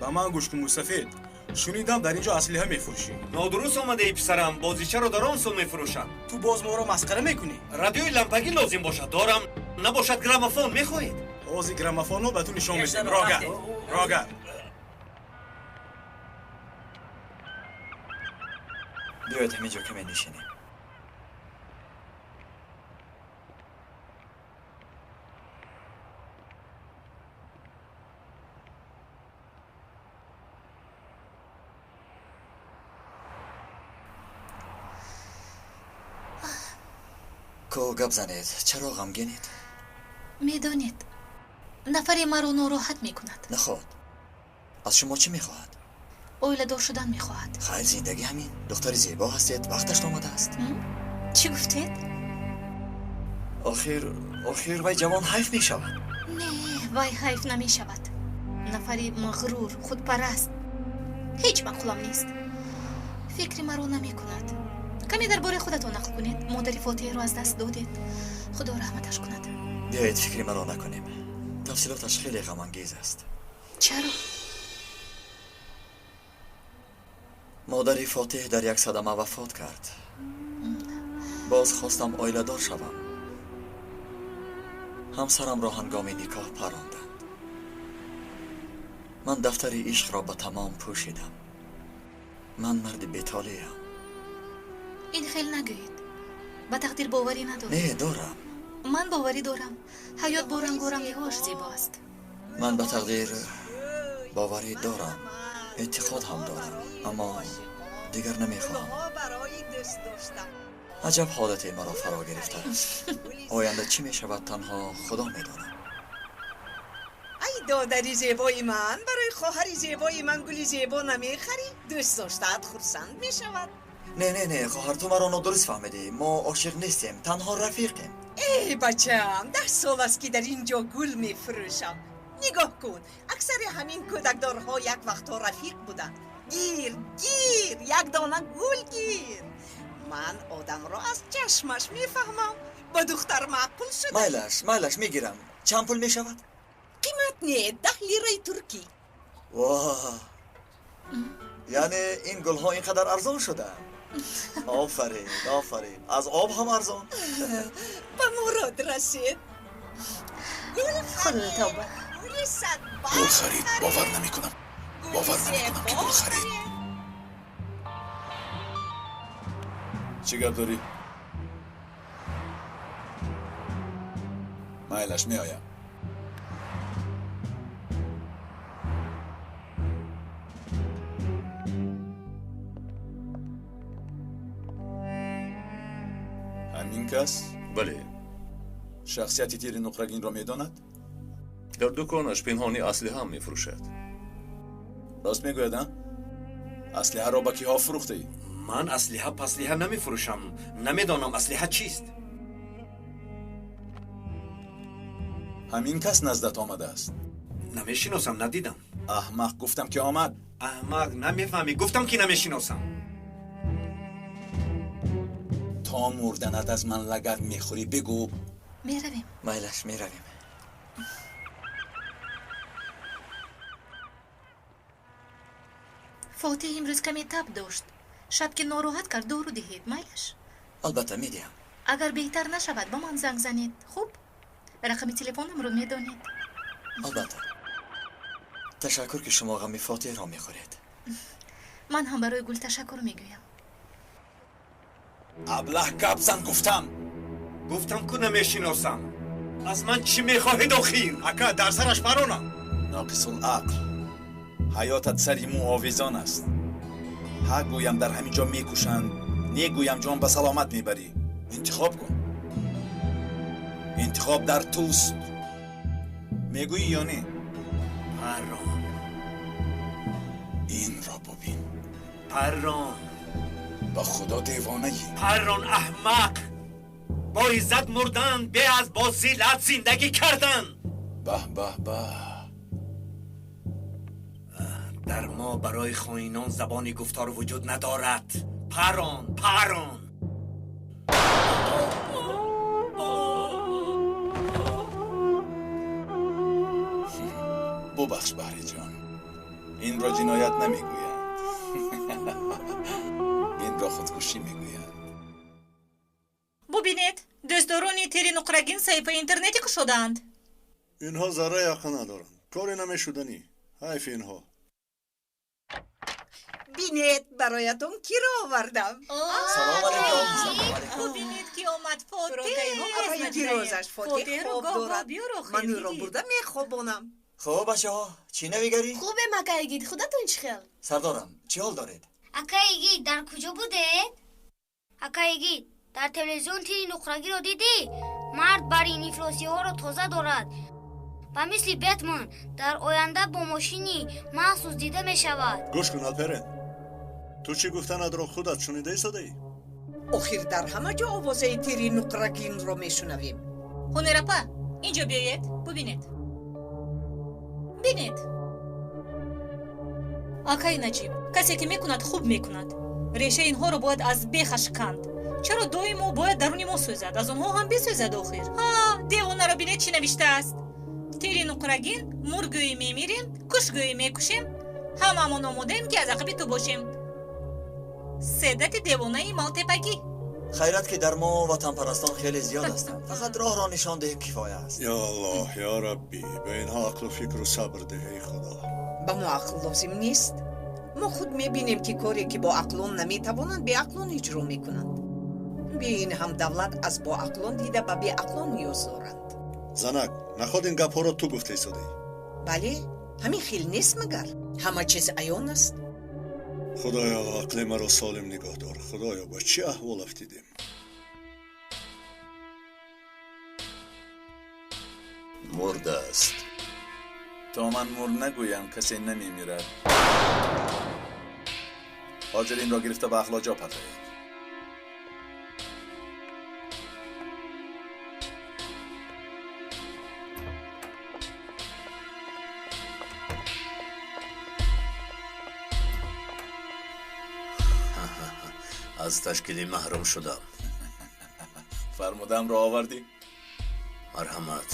با من گوش کن موسفید. شنیدم در اینجا اسلحه میفروشی. نادرست آمده ای پسرم. بازیچه رو در آن سو میفروشم. تو باز ما را مسخره میکنی. رادیوی لمپگی لازم باشد. دارم. نباشد گرامافون میخواهید. اوزی گرامافون رو به تو نشان میدیم. راگرد. بیایید همینجا کمی نشینیم. کو گپ زنید. چرا غمگینید؟ میدانید نفری مرا ناراحت میکند. نخواد. از شما چی میخواهد؟ اویله‌دار شدن میخواهد. خیر زندگی همین. دختر زیبا هستید. وقتش آمده است. چی گفتید؟ آخر وی جوان حیف میشود. نه وی حیف نمیشود. نفری مغرور خودپرست. هیچ مقولم نیست. فکری مرا نمیکند. کمی درباره خودتون نقل کنید. مادر فاتحه رو از دست دادید. خدا رحمتش کند. بیایید فکری مرا نکنیم. تفصیلاتش خیلی غم انگیز است. چرا؟ مادر فاتح در یک صدمه وفات کرد. باز خواستم آیله دار شوم. همسرم را هنگام نکاح پراندند. من دفتر عشق را به تمام پوشیدم. من مرد بی‌طالعم. این خیلی نگویید. به تقدیر باوری ندارم. نه دارم. من باوری دارم. حیات با رنگ و رنگی‌هاش زیباست. من به تقدیر باوری دارم. اعتقاد هم دارم. اما دیگر نمیخواهم. عجب حالتی مرا فرا گرفته است. آینده چی میشود تنها خدا میداند. ای دادری زیبای من، برای خواهری زیبای من گلی زیبا نمیخری؟ دوست داشتت خرسند میشود. نه خواهر تو مرا نادرست فهمیدی. ما عاشق نیستیم. تنها رفیقیم. ای بچم، 10 سال است که در اینجا گل میفروشم. نگاه کن، اکثر همین کودکدارها یک وقتا رفیق بودن. گیر یک دانه گل گیر. من آدم را از چشمش میفهمم. با دختر معقول شده. مایلش میگیرم. چند پول میشود؟ قیمت نه، 10 لیره ترکی. واه، یعنی این گل ها اینقدر ارزان شده. آفرین از آب هم ارزان. به مراد رسید. گل خرید. گل خرید. باور نمیکنم که گل خرید. چی گپ داری؟ مایلش میآیم. همین کس؟ بله. شخصیت تیر نقرگین را میداند؟ در دکانش پنهانی اسلحه هم میفروشد. راست میگوید ها؟ اسلحه را با کیها فروخته ای؟ من اسلحه نمیفروشم. نمیدانم اسلحه چیست. همین کس نزدت آمده است؟ نمیشناسم، ندیدم. احمق، گفتم که آمد. احمق، نمیفهمی. گفتم که نمیشناسم. تا مردنت از من لگد میخوری بگو. میرویم. مایلش میرویم. فاتح امروز کمی تب داشت. شب که ناراحت کرد دارو دهید. مایلش. البته میدیم. агар беҳтар нашавад ба ман занг занед. хуб, рақами телефонамро медонед. албатта. ташаккур ки шумо ғами фотиҳро мехӯред. ман ҳам барои гул ташаккур мегӯям. аблаҳ гап зан гуфтам ку намешиносам. аз ман чӣ мехоҳед охир? ака дар сараш парона. нақисулақл. ҳаётат сари муовизон аст. ҳа гӯям дар ҳамин ҷо мекушанд, не гӯям ҷон ба саломат мебарӣ. интихоб кун. интихоб дар туст. мегӯӣ ё не? паррон, инро бубин. паррон, ба худо девонаӣ. паррон аҳмақ. бо иззат мурдан, бе аз бо зиллат зиндагӣ кардан. баҳ баҳ баҳ. дар мо барои хоинон забони гуфтор вуҷуд надорад. паррон, паррон. бубахш баҳриҷон. инро ҷиноят намегӯянд. инро худкушӣ мегӯянд. бубинед, дӯстдорони тери нуқрагин саҳифаи интернете кушодаанд. инҳо зарра яқин надоранд. кори намешуданӣ. ҳайф инҳо. бинед, бароятон киро овардам. салом алейкум. салом алейкум. бубинед ки омад Ағои гирозаш Фотеҳ хоб дорад. ман ӯро бурда мехобонам. хуб бачаҳо, чӣ навигарӣ? хубем акаигид, худатон чӣ хел? сардорам, чӣ ҳол доред? акаигид, дар куҷо будед? акаигид, дар телевизион тири нуқрагиро дидӣ? мард барин ифлосиҳоро тоза дорад. ба мисли Бэтмен дар оянда бо мошини махсус дида мешавад. гӯш кун алперен. ту чӣ гуфтанатро худат шунида истодаӣ? охир дар ҳама ҷо овозаи тири нуқрагинро мешунавем. ҳунерапа, инҷо биёед, бубинед. бинед. акаи наҷиб, касе ки мекунад хуб мекунад. решаи инҳоро бояд аз бехаш канд. чаро доимо бояд даруни мо сӯзад? аз онҳо ҳам бисӯзад охир. девонаро бинед чӣ навиштааст? тири нуқрагин, мургӯӣ мемирем, кушгӯӣ мекушем. ҳамамон омодаем ки аз ақиби ту бошем. седати девонаи малтепагӣ. хайрат ки дар мо ватанпарастон хеле зиёд ҳастанд. фақат роҳро нишон диҳем кифоя аст. ё аллоҳ, ё рабби, ба инҳо ақлу фикру сабр деҳ, эй худо. ба мо ақл лозим нест. мо худ мебинем ки коре ки бо ақлон наметавонанд беақлон иҷро мекунанд. бин ҳам давлат аз боақлон дида ба беақлон ниёз доранд. занак, наход ин гапҳоро ту гуфта истодаӣ? бале, ҳамин хел нест магар? ҳама чиз аён аст. худоё, ақли маро солим нигоҳ дор. худоё, ба чӣ аҳвол афтидем? мурдааст. то ман мур нагӯям касе намемирад. ҳозир инро гирифта ба ахлоҷо партоед. аз ташкилӣ маҳрум шудам. фармудамро овардӣ? марҳамат.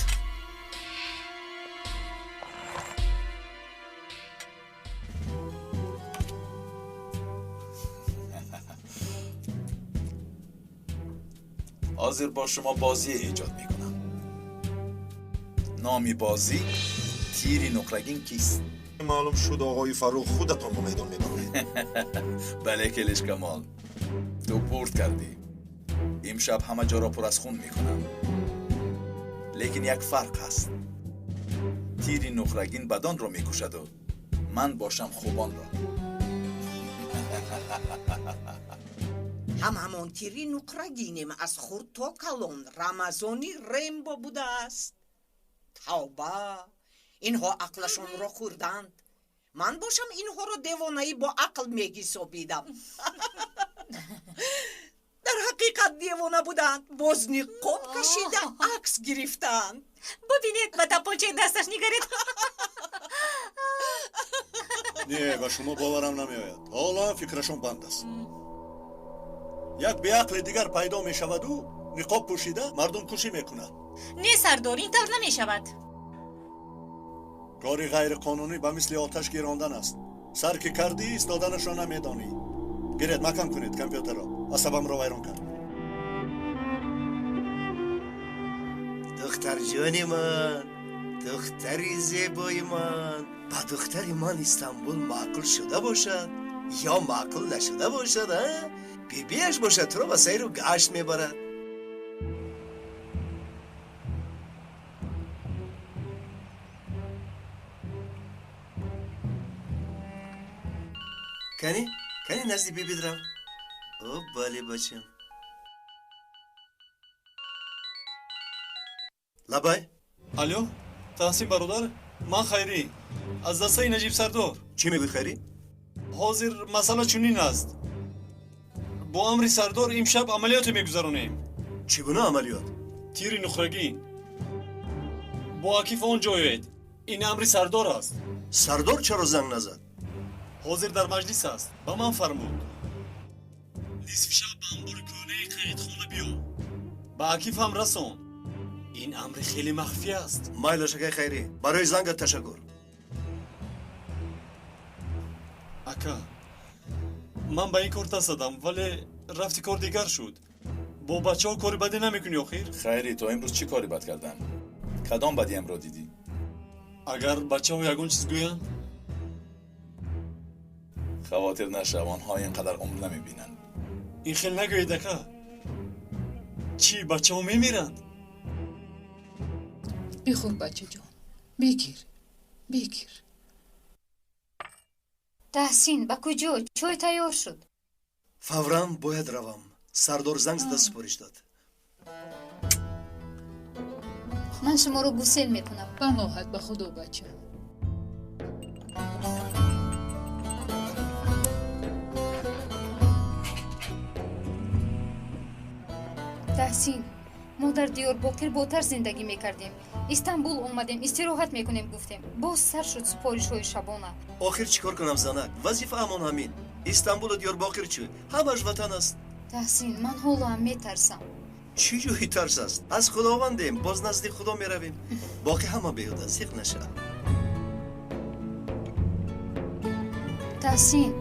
ҳозир бо шумо бозие эҷод мекунам. номи бозӣ тири нуқрагин кист? маълум шуд оғои Фаррух худатонро майдон мебаред. бале келиш камол, ту пурт кардӣ. имшаб ҳама ҷоро пур аз хун мекунам. лекин як фарқ ҳаст. тири нуқрагин бадонро мекушаду ман бошам хубонро. ҳам ҳамон тири нуқрагинем аз хурд то калон рамазони рембо будааст. тавба, инҳо ақлашонро хӯрданд. ман бошам инҳоро девонаӣ бо ақл меҳисобидам. дар ҳақиқат девона буданд. боз ниқоб кашида акс гирифтанд. бубинед, ба тапончаи дасташ нигаред. не, ба шумо боварам намеояд. ҳоло фикрашон банд аст. як беақли дигар пайдо мешаваду ниқоб пӯшида мардумкушӣ мекунад. не сардор, ин тавр намешавад. кори ғайриқонунӣ ба мисли оташ гирондан аст. сар ки кардӣ истоданашро намедонӣ. гиред, макам кунед компютерро. асабамро вайрон кард. دختر جانی من، دختری زیبای من. با دختر من استانبول معقول شده باشد یا معقول نشده باشد، ها؟ بیش باشد تو رو با سیر و گشت میبرد. کنی نزدی بیبی درم. او بله بچم. لبای الو تحسین برادر، من خیری از دسته نجیب سردار. چی میگوی خیری؟ حاضر مسئله چنین است، با امر سردار امشب عملیات میگذرانیم. چگونه عملیات؟ تیر نخرگی با عکیف آن جاید. این امر سردار است. سردار چرا زنگ نزد؟ حاضر در مجلس است، به من فرمود نصف شب به انبار کونه قیدخانه بیا، به عکیف هم رسون. این امر خیلی مخفی است. مایل شکای خیری، برای زنگت تشکر. اکا من به این کار تصدم، ولی رفتی کار دیگر شد. با بچه ها کاری بدی نمیکنی آخیر؟ خیری تو امروز چی کاری بد کردن؟ کدام بدی امرو دیدی؟ اگر بچه ها یگون چیز گوین؟ خواطر نشه، آنها اینقدر عمر نمیبینن. این خیلی نگوید اکا. چی بچه ها میمیرند؟ بخور بچه جان، بگیر. تحسین با کجا؟ چای تیار شد. فوراً باید روم. سردار زنگ زده سپارش داد. من شما رو گسل میکنم. بماحت به خدا بچه. تحسین، ما در دیارباکر با ترس زندگی میکردیم. استانبول اومدیم استراحت میکنیم گفتیم. باز سر شد سپارش های شبانه. آخر چیکار کنم زنک؟ وظیفه همان همین. استانبول و دیارباکر چی؟ همش وطن است. تحسین، من حالا هم میترسم. چی جوی ترس است؟ از خداوندیم، باز نزدیک خدا میرویم. باقی همه بیهوده است، سیخ نشه. تحسین،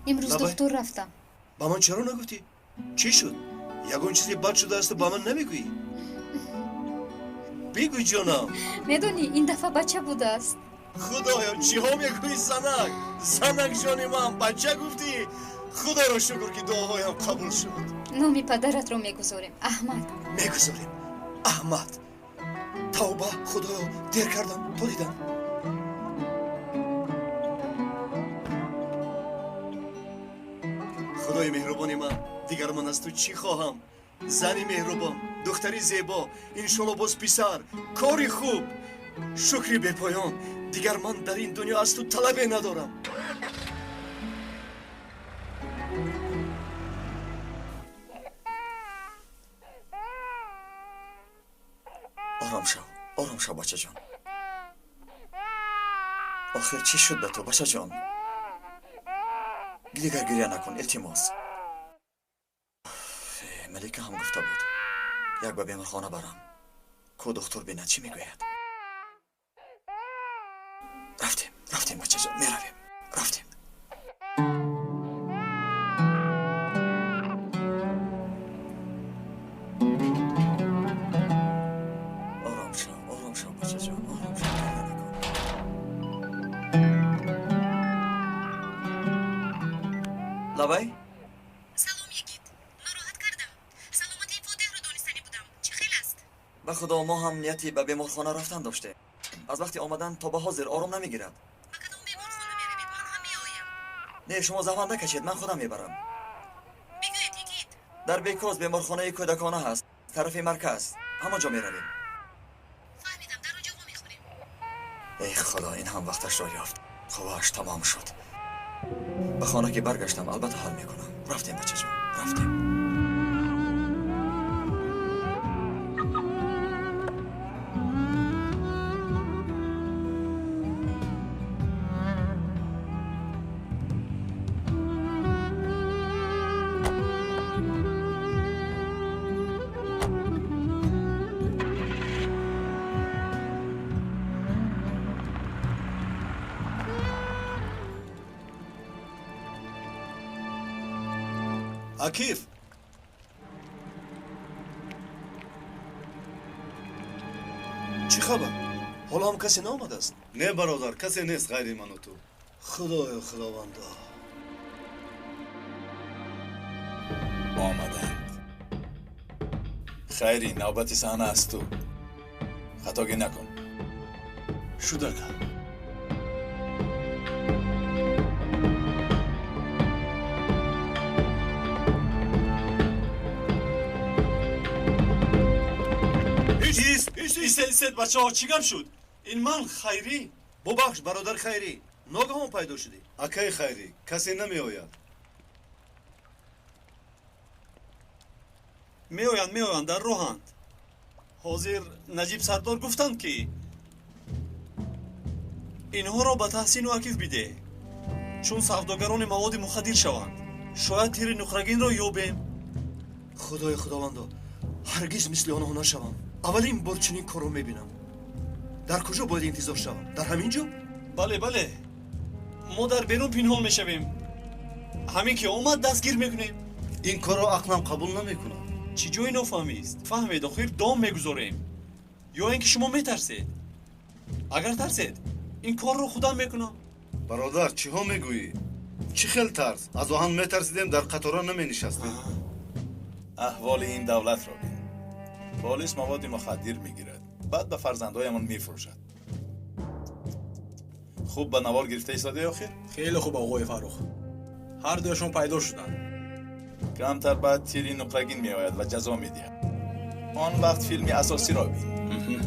امروز لبای؟ دکتر رفتم. با من چرا نگفتی؟ چی شد؟ یگون چیزی بد شده است و با من نمیگویی؟ بگوی جانم. میدونی این دفعه بچه بوده است. خدایا چی ها میگویی زنک جانی من بچه گفتی؟ خدا را شکر که دعاهایم قبول شد. نامی پدرت رو میگذاریم احمد. میگذاریم احمد. توبه خدایا دیر کردم تو دیدم. خدای مهربانی من دیگر من از تو چی خواهم؟ زنی مهربان، دختری زیبا، انشالله باز پسر، کاری خوب. شکری به پایان. دیگر من در این دنیا از تو طلبی ندارم. آرام شو بچه جان. آخر چی شد به تو بچه جان؟ دیگر گریه نکن التماس. ملیکه هم گفته بود یک به بیمارخانه برم کو دکتر بینه چی میگوید. رفتیم بچه جان، میرویم. رفتیم. آرام شو بچه جان، آرام شو. لبای؟ سلام یگید، ناراحت کردم. سلامتی فاتح رو دانستنی بودم. چه خیلی است؟ به خدا ما هم نیتی به بیمارخانه رفتن داشته. از وقتی آمدن تا به حاضر آرام نمیگیرد. به کدام بیمارخانه میروید؟ من هم میآیم. نه شما زحمت نکشید، من خودم میبرم. بگویید یگید. در بیکاز بیمارخانه کودکانه هست، طرف مرکز. همانجا میرویم. فهمیدم، در آنجا وا میخوریم. ای خدا این هم وقتش را یافت. خواهش تمام شد. به خانه که برگشتم البته حل میکنم. رفتیم بچه جان، رفتیم. عکیف چی خبر؟ حالا هم کسی نامده است؟ نه برادر، کسی نیست غیر من و تو. خدای خداوندا. آمدند. خیری، نوبت صحنه است تو. خطاگی نکن. شده که ایست بچه ها چی گم شد؟ این من خیری؟ ببخش برادر خیری، ناگهان پیدا شدی. اکی خیری، کسی نمی آید. می آیند در راهند. حاضر نجیب سردار گفتند که اینها را به تحسین و عکیف بیده، چون سوداگران مواد مخدر شوند. شاید تیر نخرگین را یابیم. خدای خداوندا، هرگز مثل آنها نشوم. اولین بار چنین کارو میبینم. در کجا باید انتظار شوم؟ در همین جا؟ بله ما در بیرون پنهان میشویم. همین که اومد دستگیر میکنیم. این کار را عقلم قبول نمیکنم. چی جایی نفهمیست؟ فهمید آخر دام میگذاریم یا اینکه شما میترسید؟ اگر ترسید این کار رو خودم میکنم. برادر چی ها میگویی؟ چی خیل ترس؟ از آهن میترسیدیم در قطارا نمی نشستیم. احوال این دولت را بین. پلیس مواد مخدر میگیرد، بعد به فرزندهایمان میفروشد. خوب به نوار گرفته ایستاده آخر؟ خیلی خوب آقای فروخ. هر دوشون پیدا شدن. کمتر بعد تیری نقرگین می آید و جزا می دهد. آن وقت فیلمی اساسی را بین.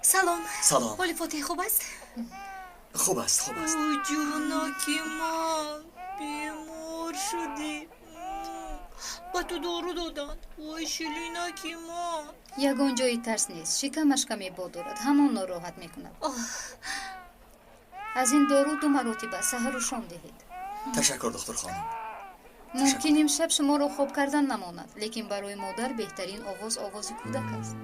سلام. حال فاتح خوب است؟ خوب است. اوی جونکی من بیمار شدی. با تو دارو دادن. وای شلینکی من. یگان جایی ترس نیست. شکمش کمی باد دارد. همان ناراحت میکند. از این دارو 2 مرتبه سحر و شام دهید. تشکر دکتر خانم. ممکن امشب شما را خواب کردن نماند، لیکن برای مادر بهترین آواز کودک است.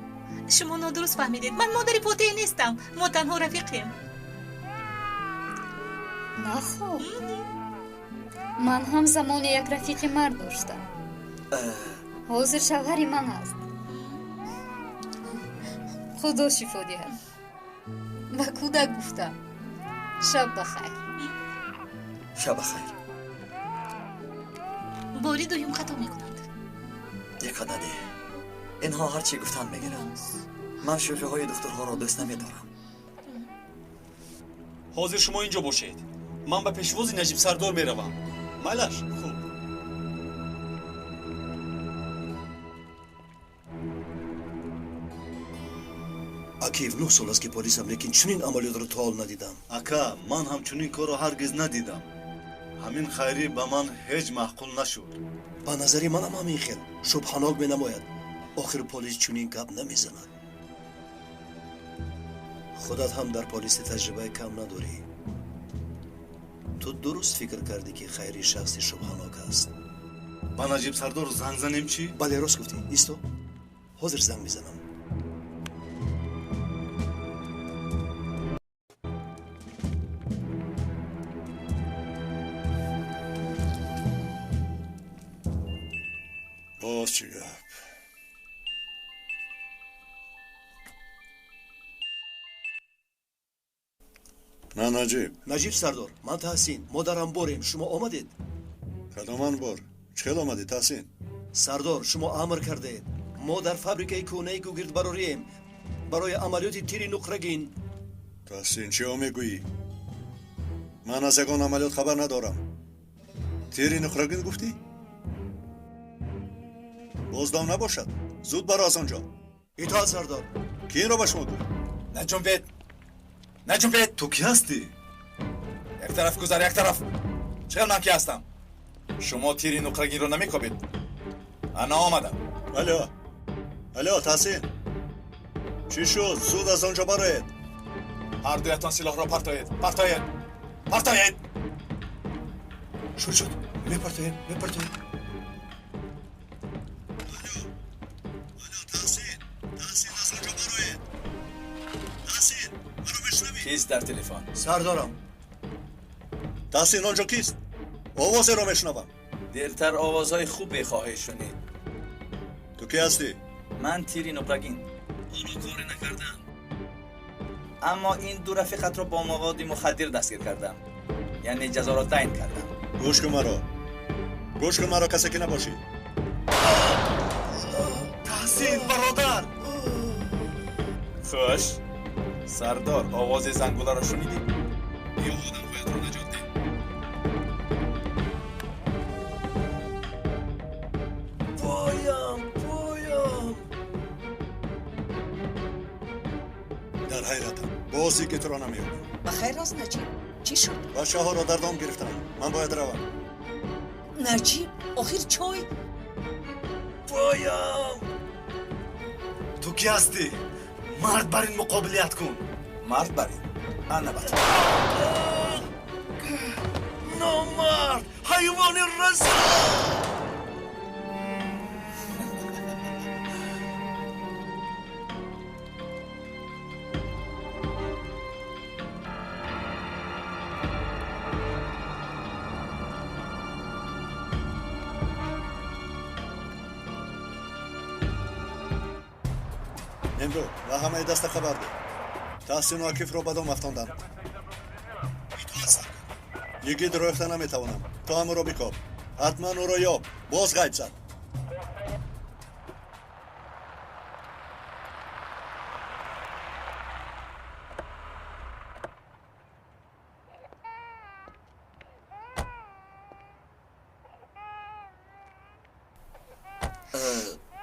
شما نادرست فهمیدید. من مادر فاتح نیستم. ما تنها رفیقیم. نه خب. من هم زمان یک رفیق مرد داشتم. حاضر شوهر من است. خدا شفا دهد. و کودک گفتم شب بخیر. شب بخیر. باری دویم خطا میکنند. یک قدده اینها هرچی گفتن میگیرن. من شوخی های دخترها را دوست نمیدارم. حاضر شما اینجا باشید. من به پیشواز نجیب سردار میروم. مالش خوب. عکیف 9 سال است که پلیسم، لیکن چنین عملیات رو تا حال ندیدم. اکا من هم چنین کار رو هرگز ندیدم. همین خیری به من هیچ محقول نشد. با نظری منم همین خیل شبهناک می نماید. آخر پلیس چنین گپ نمیزند. خودت هم در پلیس تجربه کم نداری. تو درست فکر کردی که خیری شخصی شبهناک است. با نجیب سردار زنگ زنیم چی؟ بله راست گفتی. ایستو. حاضر زنگ میزنم. باز چی گپ؟ نه نجیب سردار، من تحسین. ما در انباریم. شما آمدید؟ کدام انبار؟ چخیل آمدی تحسین؟ سردار شما امر کردید ما در فابریکه کونه گوگرد براریم برای عملیات تیر نقرگین. تحسین چی ها میگویی؟ من از یگان عملیات خبر ندارم. تیر نقرگین گفتی؟ بازدام نباشد. زود برو از آنجا. اطاعت سردار. کی این را به شما گفت؟ نجنبید. تو کی هستی؟ یک طرف گذار، یک طرف. چرا من کی هستم؟ شما تیری نقرگین رو نمیکوبید. انا آمدم. الو تحسین چی شد؟ زود از آنجا برید. هر دویتان سلاح را پرتایید. شد میپرتاییم. کیست در تلفن؟ سردارم. تحسین آنجا کیست؟ آواز رو میشنوم. دیرتر آوازهای خوب بخواهی شنید. تو کی هستی؟ من تیری نقرگین. آنو کاری نکردم. اما این دو رفیقت رو با مواد مخدر دستگیر کردم. یعنی جزا را تعیین کردم. گوش کن مرا. گوش کن مرا، کسی که نباشی. تحسین برادر. خوش. سردار آواز زنگوله را شنیدی؟ یا آدم باید رو نجات ده. پایم. در حیرتم. بازی که تو را نمیابم. بخیر است نجیب؟ چی شد؟ بچه ها را در دام گرفتم. من باید روم. نجیب آخر چای؟ پایم. تو کی هستی؟ مرد بر این مقابلیت کن. مرد بر این؟ البته. نامرد، حیوان رزل. امرو و همه دست خبر ده. تحسین و عکیف رو بدام افتاندن. یکی درایخته نمیتوانم. تو همه رو بکاب. حتما او رو یاب. باز غیب زد.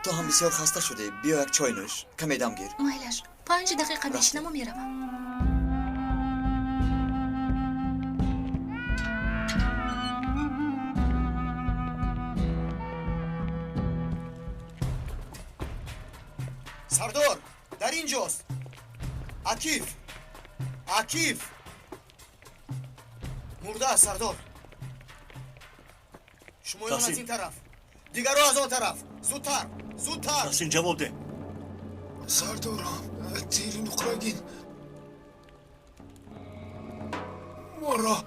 تو هم بسیار خسته شده. بیا یک چای نوش. کمی دم گیر. مایلش 5 دقیقه میشنم و میروم. سردار در اینجاست. عکیف مرده است سردار. شمایان از این طرف، دیگر رو از آن طرف. زودتر. تحسین جواب ده. سردارم تیری نقرگین ما را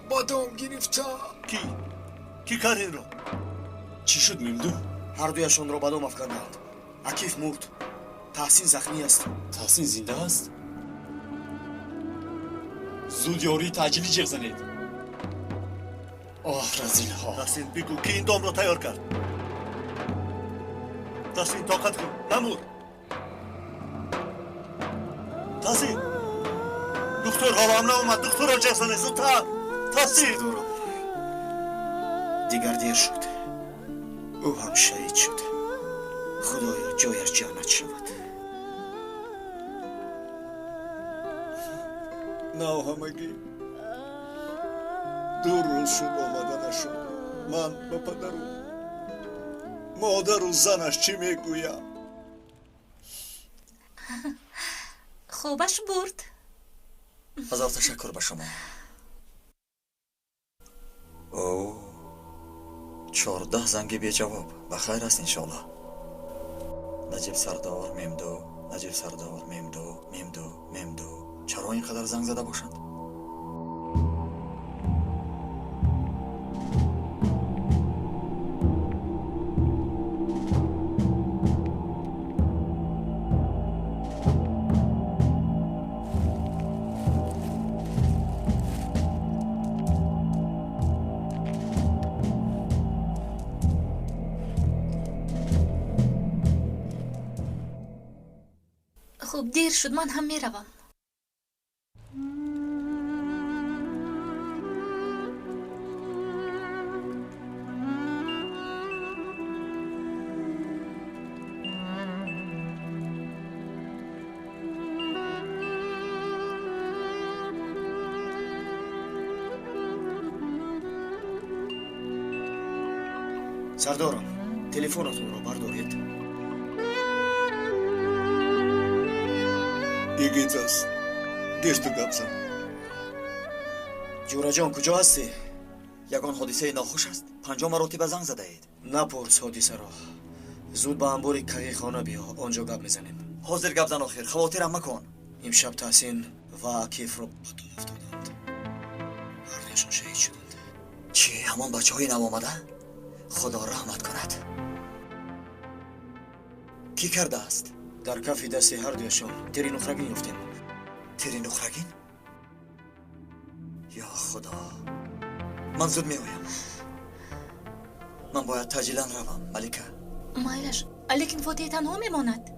بادام گرفته. کی کرد این رو؟ چی شد ممدو؟ هر دویشان را بدام افکندند. عکیف مرد. تحسین زخمی است. تحسین زنده است؟ زود یاری تعجیلی جیغ زنید. آه رزیل ها. تحسین بگو کی این دام را تیار کرد؟ تحسین طاقت کن. نمور. تحسین دکتر حالا هم ناومد. دکتر را جیغ زنه. زودتر. تحسین دیگر دیر شد. او هم شهید شد. خدایا جایش جنت شود. نه همگی دو روز شد آمده نشد. من به پدر و مادر و زنش چی میگویم؟ خوبش برد. هزار تشکر به شما. او 14 زنگ بی جواب. بخیر است انشالله. نجیب سردار ممدو. چرا اینقدر زنگ زده باشند؟ خب دیر شد، من هم میروم. سردارم تلفنتون رو بردارید. یگیت است. دیر تو گپ زن. جورا جان کجا هستی؟ یگان حادثه ناخوش است. 5 مرتبه زنگ زده اید. نپرس حادثه را. زود به انبار کهی خانه بیا. آنجا گپ میزنیم. حاضر گپ زن آخر. خواطرم مکن. امشب تحسین و عکیف رو با تو افتادند. هر بچه‌هایشان شهید شدند. چی همان بچه‌های نو آمده؟ خدا رحمت کند. کی کرده است؟ در کف دست هر دویشان تیری نخرگین یافتیم. تیری نخرگین؟ یا خدا، من زود میآیم. من باید تاجیلا روم. ملکه مایلش لیکن فاتح تنها میماند.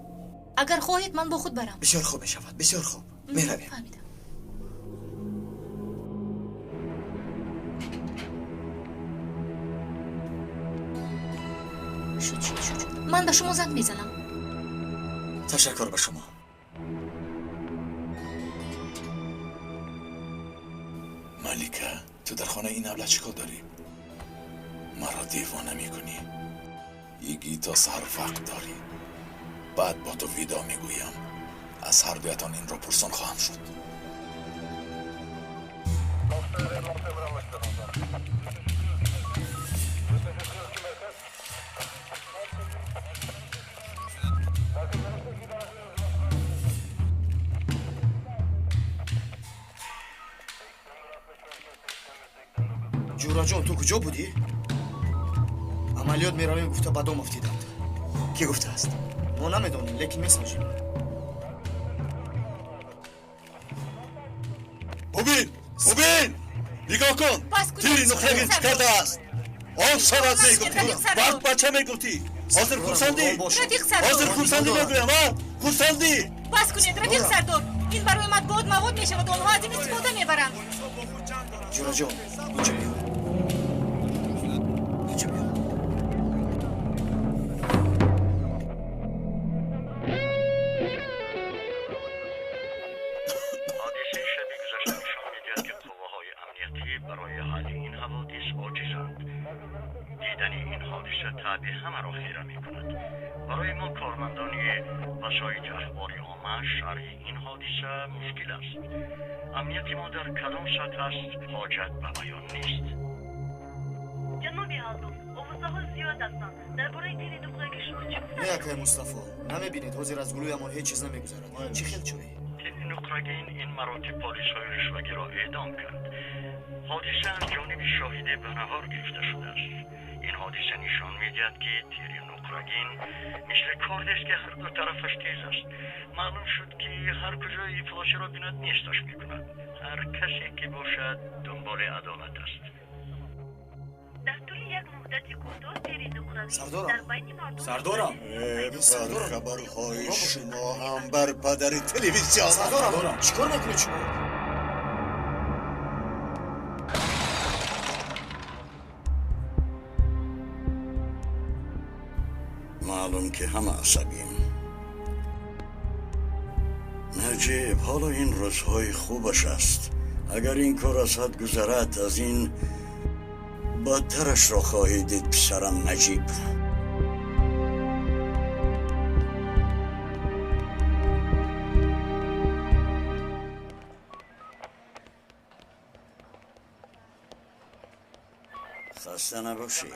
اگر خواهید من با خود برم. بسیار خوب میشود، بسیار خوب. میرویم. فهمیدم. شد. من به شما زنگ میزنم. تشکر به شما. ملیکه تو در خانه این اولاد چیکار داری؟ مرا دیوانه میکنی. یکی تا سر وقت داری. بعد با تو ویدا میگویم. از هر دویتان این را پرسان خواهم شد. جورا جان تو کجا بودی؟ عملیات میرویم گفته با دام افتیدند. کی گفته است؟ ما نمیدونیم لیکن میسنجیم. مبین نگاه کن. تیری نخرگین چی کرده است؟ آن سرات میگفتی بعد بچه میگفتی حاضر خورسندی میگویم ها خورسندی. بس کنید رفیق سردار، این برای مطبوعات مواد میشود و آنها از این استفاده میبرند. جورا جان اینجا بیا. حادثه شب گذشته نشان می‌دهد که قوه‌های امنیتی برای حل این حوادث عاجزند. دیدن این حادثه طبع همه را خیره می‌کند. برای ما کارمندان وسایل اخباری عامه شرح این حادثه مشکل است. امنیت ما در کدام سطح است حاجت به بیان نیست. جنابی حضور، اوضاعها زیاد هستند. درباره تیری نخرگی شما چه گفتند؟ نیاکه مصطفی نمیبینید حاضر از گلویمان هیچ چیز نمیگذارد. چی خیل شوی؟ تیری نخرگین این مراتب پلیس‌های رشوه‌گیر را اعدام کرد. حادثه از جانب شاهد بهنهار گرفته شده است. این حادثه نشان می‌دهد که تیری نخرگین مثل کارد است که هر دو طرفش تیز است. معلوم شد که هر کجای فلاشه را بیند نیستش می‌کند. هر کسی که باشد دنبال عدالت است. در طول یک مدت کوتاه تیری نخرگی سردارم. در بین مردم سردارم بر خبرهای شما هم بر پدر تلویزیون. سردارم چیکار میکنید شما؟ معلوم که همه عصبیم. نجیب حالا این روزهای خوبش است. اگر این کار از حد گذرد از این بدترش را خواهی دید پسرم نجیب. خسته نباشی.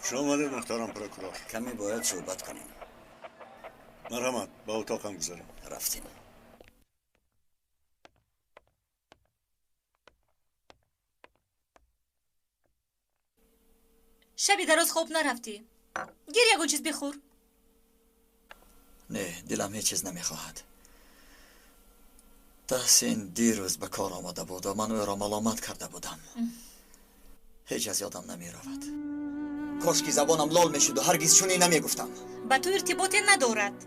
شما محترم پروکورور، کمی باید صحبت کنیم. مرحمت، با اتاقم گذاریم. رفتیم. شبی دراز خوب نرفتی. گیر یکون چیز بخور. نه دلم هیچ چیز نمیخواهد. تحسین دیروز به کار آمده بود و من او را ملامت کرده بودم. هیچ از یادم نمی رود. کاش که زبانم لال میشد و هرگز چونی نمی گفتم. با تو ارتباطی ندارد.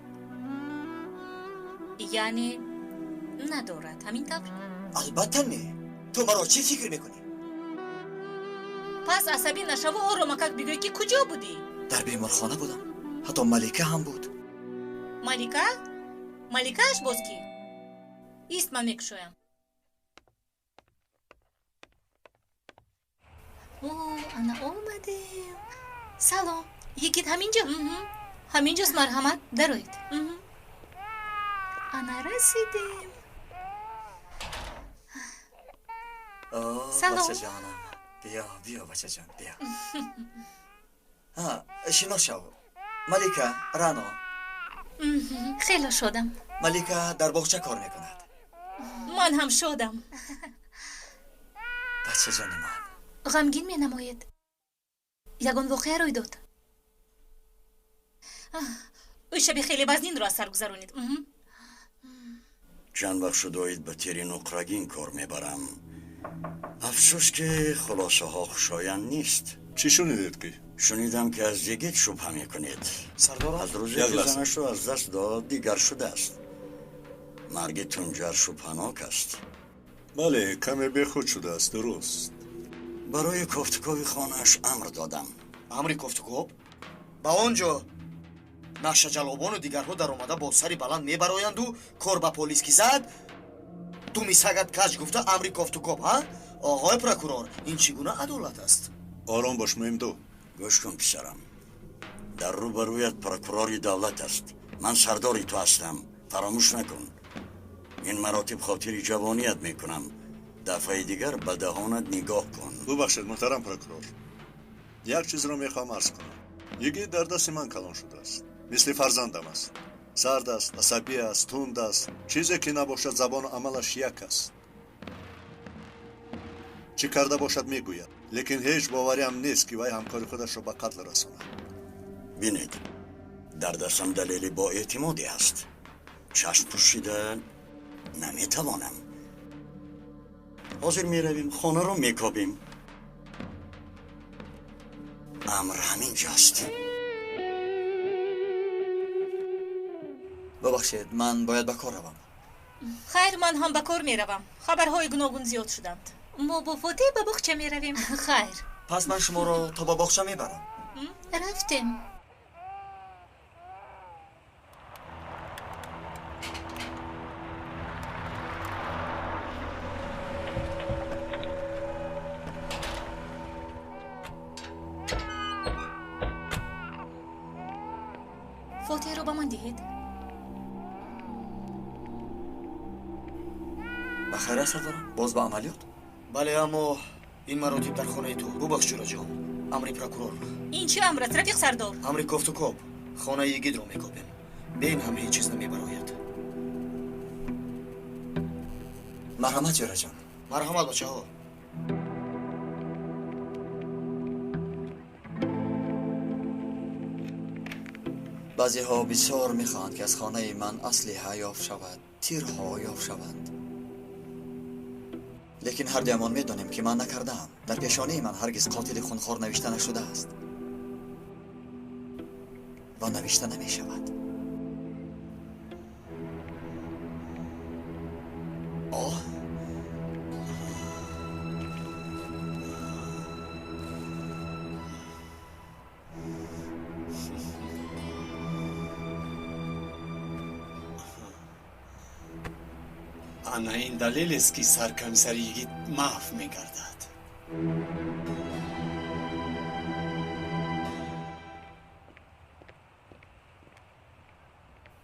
یعنی ندارد همین طور. البته نه. تو مرا چی فکر میکنی؟ پس عصبی نشو و او رو مکک بگوی که کجا بودی؟ در بیمارخانه بودم. حتی ملیکه هم بود. ملیکه؟ ملیکهش باز کی؟ ایست من میکشویم. اوه انا اومدیم. سلام. یکیت همینجا؟ همینجاست مرحمت دروید. انا رسیدیم. سلام. بچه جانم. بیا بچه جان بیا. شنو شو. ملیکه رانا. خیلی شدم. ملیکه در باغچه کار میکند. من هم شدم. بچه جان من. ғамгин менамоед. ягон воқеа рӯй дод. ӯ шаби хеле вазнинро аз сар гузаронид. чанд вақт шудоид ба тери нуқрагин кор мебарам. афсӯс ки хулосаҳо хушоянд нест. чӣ шунидед ки? шунидам ки аз йигит шубҳа мекунед. сардор аз рӯзе ки занашро аз даст дод дигар шудааст. марги тунҷар шубҳанок аст. бале каме бехуд шудааст, дуруст. барои кофтукови хонааш амр додам. амри кофтукоб ба он ҷо нақшаҷалобону дигарҳо даромада бо сари баланд мебароянду кор ба полис ки зад ту мисагат кач гуфта амри кофтукоб ҳа? оғои прокурор, ин чӣ гуна адолат аст? ором бош муҳимду. гӯш кун писарам. дар рӯбарӯят прокурори давлат аст. ман сардори ту ҳастам. фаромӯш накун. ин маротиб хотири ҷавоният мекунам. дафъаи дигар ба даҳонат нигоҳ кун. бубахшед муҳтарам прокурор, як чизро мехоҳам арз кунам. йигит дар дасти ман калон шудааст. мисли фарзандам аст. сард аст, асабӣ аст, тунд аст. чизе ки набошад забону амалаш як аст. чӣ карда бошад мегӯяд, лекин ҳеҷ бовариам нест ки вай ҳамкори худашро ба қатл расонад. бинед, дар дастам далели боэътимодӣ аст. чашм пӯшида наметавонам. ҳозир меравем, хонаро мекобем. амр ҳамин ҷост. бабахшед, ман бояд ба кор равам. хайр, ман ҳам ба кор меравам. хабарҳои гуногун зиёд шуданд. мо бо фотеҳ ба боғча меравем. хайр. пас ман шуморо то ба боғча мебарам. рафтем. фотеҳро ба ман диҳед. бахайр аст сардорам, боз ба амалиёт? бале, аммо ин маротиб дар хонаи ту. бубахш ҷураҷон. амри прокурор. ин чӣ амр аст, рафиқ сардор? амри кофтукоб. хонаи йигитро мекобем. бе ин ҳам ҳеҷ чиз намебарояд. марҳамат ҷураҷон. марҳамат бачаҳо. баъзеҳо бисёр мехоҳанд ки аз хонаи ман аслиҳа ёфт шавад, тирҳо ёфт шаванд. лекин ҳардуямон медонем ки ман накардаам. дар пешонаи ман ҳаргиз қотили хунхор навишта нашудааст ва навишта намешавад. ана ин далелест ки саркамисари йигит маҳв мегардад.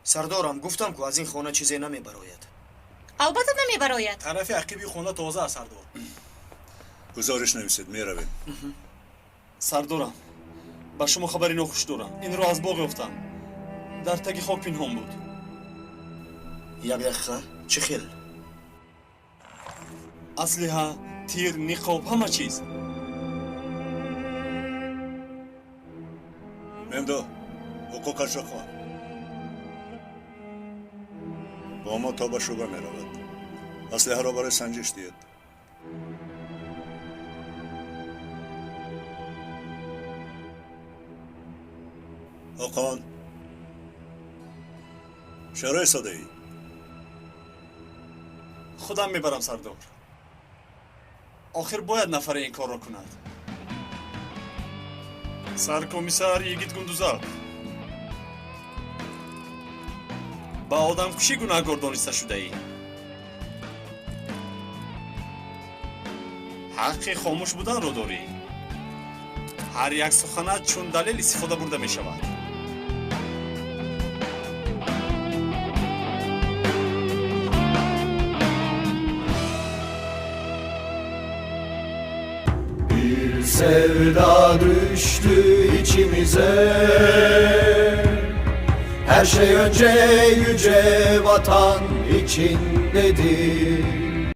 сардорам, гуфтам ку аз ин хона чизе намебарояд. албатта намебарояд. тарафи ақиби хона тоза аст сардор. гузориш нависед, меравем. сардорам, ба шумо хабари нохуш дорам. инро аз боғ ёфтам. дар таги хок пинҳон буд. як дақиқа, чӣ хел? аслиҳа, тир, ниқоб, ҳама чиз. мемдо, ҳуқуқашро хоҳ. бо мо то ба шӯба меравад. аслиҳаро барои санҷиш диҳед. оқан, чаро истодаӣ? худам мебарам сардор. охир бояд нафаре ин корро кунад. саркомисар йигит гундузак ба одамкушӣ гунаҳгор дониста шудаӣ. ҳаққи хомӯш буданро дорӣ. ҳар як суханат чун далел истифода бурда мешавад. Sevda düştü içimize, her şey önce yüce vatan içindedir.